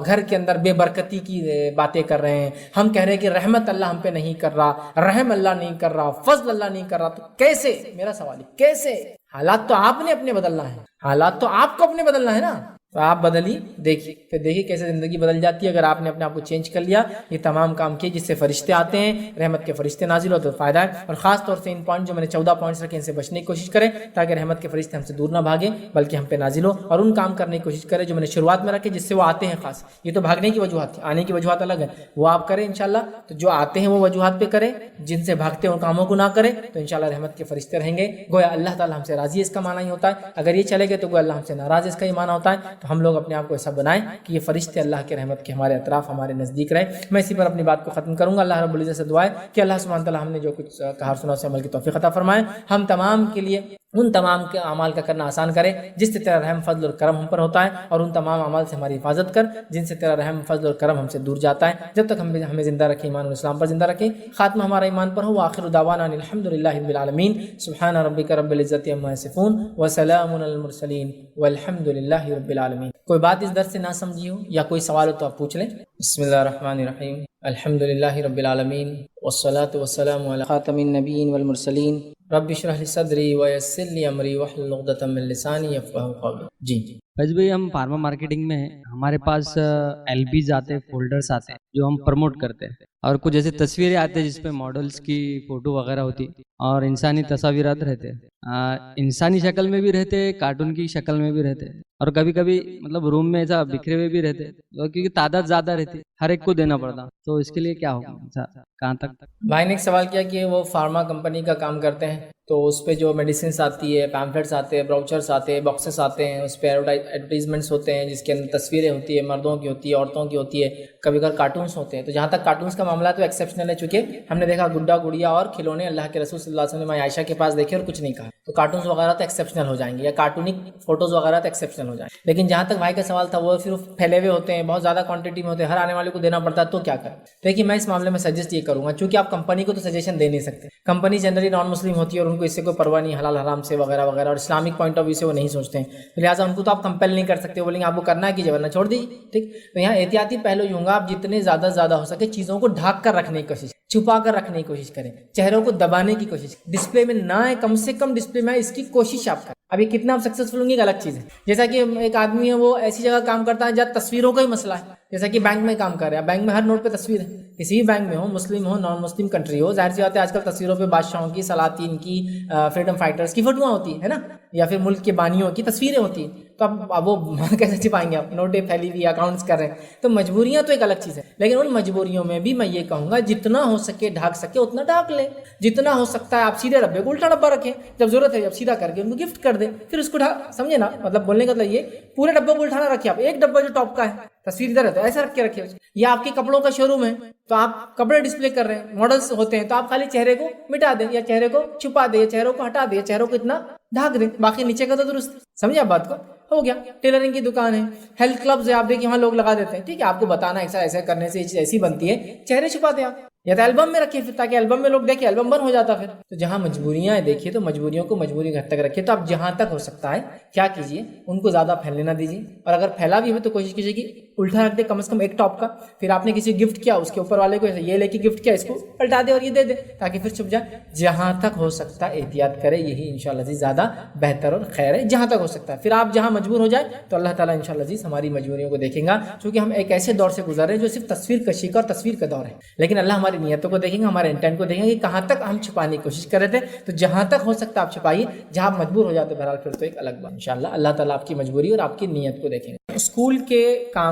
Speaker 1: گھر کے اندر بے برکتی کی باتیں کر رہے ہیں، ہم کہہ رہے ہیں کہ رحمت اللہ ہم پہ نہیں کر رہا، رحم اللہ نہیں کر رہا، فضل اللہ نہیں کر رہا، تو کیسے؟ میرا سوال ہے کیسے؟ حالات تو آپ نے اپنے بدلنا ہے، حالات تو آپ کو اپنے بدلنا ہے نا۔ تو آپ بدلی دیکھیے، پھر دیکھیے کیسے زندگی بدل جاتی ہے اگر آپ نے اپنے آپ کو چینج کر لیا، یہ تمام کام کیے جس سے فرشتے آتے ہیں، رحمت کے فرشتے نازل ہوتے تو فائدہ ہے۔ اور خاص طور سے ان پوائنٹ جو میں نے 14 پوائنٹس رکھے ان سے بچنے کی کوشش کریں تاکہ رحمت کے فرشتے ہم سے دور نہ بھاگیں بلکہ ہم پہ نازل ہو، اور ان کام کرنے کی کوشش کریں جو میں نے شروعات میں رکھے جس سے وہ آتے ہیں۔ خاص یہ تو بھاگنے کی وجوہات تھی، آنے کی وجوہات الگ ہے، وہ آپ کریں انشاءاللہ۔ تو جو آتے ہیں وہ وجوہات پہ کریں، جن سے بھاگتے ہیں ان کاموں کو نہ کریں، تو انشاءاللہ رحمت کے فرشتے رہیں گے۔ گویا اللہ تعالیٰ ہم سے راضی ہے، اس کا معنی ہی ہوتا ہے۔ اگر یہ چلے گئے تو گویا اللہ ہم سے ناراض ہے، اس کا یہ معنی ہوتا ہے۔ تو ہم لوگ اپنے آپ کو ایسا بنائیں کہ یہ فرشتے اللہ کے رحمت کے ہمارے اطراف ہمارے نزدیک رہیں۔ میں اسی پر اپنی بات کو ختم کروں گا۔ اللہ رب العزت سے دعا ہے کہ اللہ سبحانہ تعالیٰ ہم نے جو کچھ کہا سنا اس عمل کی توفیق عطا فرمائے، ہم تمام کے لیے ان تمام کے اعمال کا کرنا آسان کرے جس سے تیرا رحم فضل اور کرم ہم پر ہوتا ہے، اور ان تمام اعمال سے ہماری حفاظت کر جن سے تیرا رحم فضل اور کرم ہم سے دور جاتا ہے۔ جب تک ہمیں زندہ رکھے، ایمان اور اسلام پر زندہ رکھے، خاتمہ ہمارا ایمان پر ہو۔ وآخر دعوانا ان الحمد للہ رب العالمین، سبحان ربک رب العزت عما یصفون وسلام علی المرسلین والحمد للہ رب العالمین۔ کوئی بات اس درس سے نہ سمجھی ہو یا کوئی سوال ہو تو آپ پوچھ لیں۔ بسم اللہ الرحمن الرحیم، الحمد للہ رب العالمین والصلاة والسلام علی خاتم النبیین والمرسلین، رب اشرح لی صدری ویسر لی امری واحلل عقدۃ من لسانی یفقہوا قولی۔ جی
Speaker 2: فیض بھائی، ہم فارما مارکیٹنگ میں ہیں، ہمارے پاس ایل بیز آتے ہیں، فولڈرز آتے ہیں جو ہم پروموٹ کرتے ہیں، اور کچھ ایسے تصویریں آتے ہیں جس پہ ماڈلز کی فوٹو وغیرہ ہوتی اور انسانی تصاویرات رہتے ہیں، انسانی شکل میں بھی رہتے، کارٹون کی شکل میں بھی رہتے، اور کبھی کبھی مطلب روم میں ایسا بکھرے ہوئے بھی رہتے کیونکہ تعداد زیادہ رہتی، ہر ایک کو دینا پڑتا، تو اس کے لیے کیا ہوگا، کہاں تک؟
Speaker 1: بھائی نے ایک سوال کیا کہ وہ فارما کمپنی کا کام کرتے ہیں تو اس پہ جو میڈیسنس آتی ہے، پیمفلیٹس آتے ہیں، براؤچرس آتے ہیں، باکسز آتے ہیں، اس پہ ایڈورٹائزمنٹس ہوتے ہیں جس کے اندر تصویریں ہوتی ہے، مردوں کی ہوتی ہے، عورتوں کی ہوتی ہے، کبھی کبھی کارٹونس ہوتے ہیں۔ تو جہاں تک کارٹونس کا معاملہ تو ایکسیپشنل ہے، چونکہ ہم نے دیکھا گڈا گڑیا اور کھلونے اللہ کے رسول صلی اللہ علیہ وسلم نے عائشہ کے پاس دیکھے اور کچھ نہیں کہا، تو کارٹونس وغیرہ تو ایکسیپشنل ہو جائیں گے، یا کارٹونک فوٹوز وغیرہ تو ایکسیپشنل ہو جائیں گے۔ لیکن جہاں تک بھائی کا سوال تھا وہ صرف پھیلے ہوئے ہوتے ہیں، بہت زیادہ کوانٹٹی میں ہوتے ہیں، ہر آنے والے کو دینا پڑتا ہے، تو کیا کریں؟ دیکھیے میں اس معاملے میں سجیسٹ یہ کروں گا، چونکہ آپ کمپنی کو تو سجیشن دے نہیں سکتے، کمپنی جنرلی نان مسلم ہوتی ہے اور ان کو اس سے کوئی پرواہ نہیں حلال حرام سے وغیرہ وغیرہ، اور اسلامک پوائنٹ آف ویو سے وہ نہیں سوچتے ہیں، لہٰذا ان کو تو آپ کمپیل نہیں کر سکتے، وہ بولیں گے آپ کو کرنا ہے کیجیے ورنہ چھوڑ دیجیے، ٹھیک۔ تو یہاں احتیاطی پہلو یہ ہوں گا، آپ جتنے زیادہ ہو سکے چیزوں کو ڈھانک کر رکھنے کی کوشش، چھپا کر رکھنے کی کوشش کریں، چہروں کو دبانے کی کوشش، ڈسپلے میں نہ آئے، کم سے کم ڈسپلے میں اس کی کوشش آپ کریں۔ اب یہ کتنا آپ سکسیسفل ہوں گے ایک الگ چیز ہے، جیسا کہ ایک آدمی ہے وہ ایسی جگہ کام کرتا ہے جہاں تصویروں کا ہی مسئلہ ہے، جیسا کہ بینک میں کام کر رہا ہے، بینک میں ہر نوٹ پہ تصویر ہے، کسی بھی بینک میں ہو، مسلم ہو نان مسلم کنٹری ہو، ظاہر سی بات ہے آج کل تصویروں پہ بادشاہوں کی، سلاطین کی، فریڈم فائٹرز کی فوٹوਆਂ ہوتی ہے نا، یا پھر ملک کے بانیوں کی تصویریں ہوتی ہیں، تو اب وہ کیسے چھپائیں گے آپ؟ نوٹیں پھیلی ہوئی، اکاؤنٹس کر رہے ہیں، تو مجبوریاں تو ایک الگ چیز ہے، لیکن ان مجبوریوں میں بھی میں یہ کہوں گا جتنا ہو سکے ڈھانک سکے اتنا ڈھانک لیں، جتنا ہو سکتا ہے آپ سیدھے ڈبے کو الٹا ڈبہ رکھیں، جب ضرورت ہے جب سیدھا کر کے ان کو گفٹ کر دیں، پھر اس کو سمجھے نا، مطلب بولنے کا مطلب یہ پورے ڈبے کو الٹا نہ رکھیں، آپ ایک ڈبہ جو ٹاپ کا ہے تصویر ادھر ہے تو ایسا رکھ کے رکھے، یا آپ کے کپڑوں کا شو روم ہے تو آپ کپڑے ڈسپلے کر رہے ہیں، ماڈلز ہوتے ہیں تو آپ خالی چہرے کو مٹا دیں یا چہرے کو چھپا دیں یا چہروں کو ہٹا دیں، چہروں کو اتنا ڈھانک دیں، باقی نیچے کا تو درست، سمجھے آپ بات کو؟ ہو گیا۔ ٹیلرنگ کی دکان ہے، ہیلتھ کلبز ہے، آپ دیکھیں وہاں لوگ لگا دیتے ہیں، ٹھیک ہے، آپ کو بتانا ایسا کرنے سے یہ چیز ایسی بنتی ہے، چہرے چھپا دیں آپ، یا تو البم میں رکھیں پھر تاکہ البم میں لوگ دیکھیں، البم بند ہو جاتا پھر۔ تو جہاں مجبوریاں ہیں دیکھیے تو مجبوریوں کو مجبوری گھر تک رکھیے، تو آپ جہاں تک ہو سکتا ہے کیا کیجیے، ان کو زیادہ پھیلنے نہ دیجیے، اور اگر پھیلا بھی ہو تو کوشش کیجیے کہ الٹا رکھ دے کم از کم ایک ٹاپ کا، پھر آپ نے کسی گفٹ کیا اس کے اوپر والے کو یہ لے کے گفٹ کیا، اس کو پلٹا دے اور یہ دے دے تاکہ پھر چھپ جائے۔ جہاں تک ہو سکتا ہے احتیاط کرے، یہی انشاءاللہ عزیز زیادہ بہتر اور خیر ہے، جہاں تک ہو سکتا ہے۔ پھر آپ جہاں مجبور ہو جائے تو اللہ تعالیٰ انشاءاللہ عزیز ہماری مجبوریوں کو دیکھیں گا، چونکہ ہم ایک ایسے دور سے گزر رہے ہیں جو صرف تصویر کشی کا اور تصویر کا دور ہے، لیکن اللہ ہماری نیتوں کو دیکھیں گا، ہمارے انٹینٹ کو دیکھیں گے کہ کہاں تک ہم چھپانے کی کوشش کر رہے تھے۔ تو جہاں تک ہو سکتا ہے آپ چھپائیے، جہاں آپ مجبور ہو جاتے بہرحال پھر تو ایک الگ بات، انشاءاللہ اللہ تعالیٰ آپ کی مجبوری اور آپ کی نیت کو دیکھیں گے۔ اسکول کے کام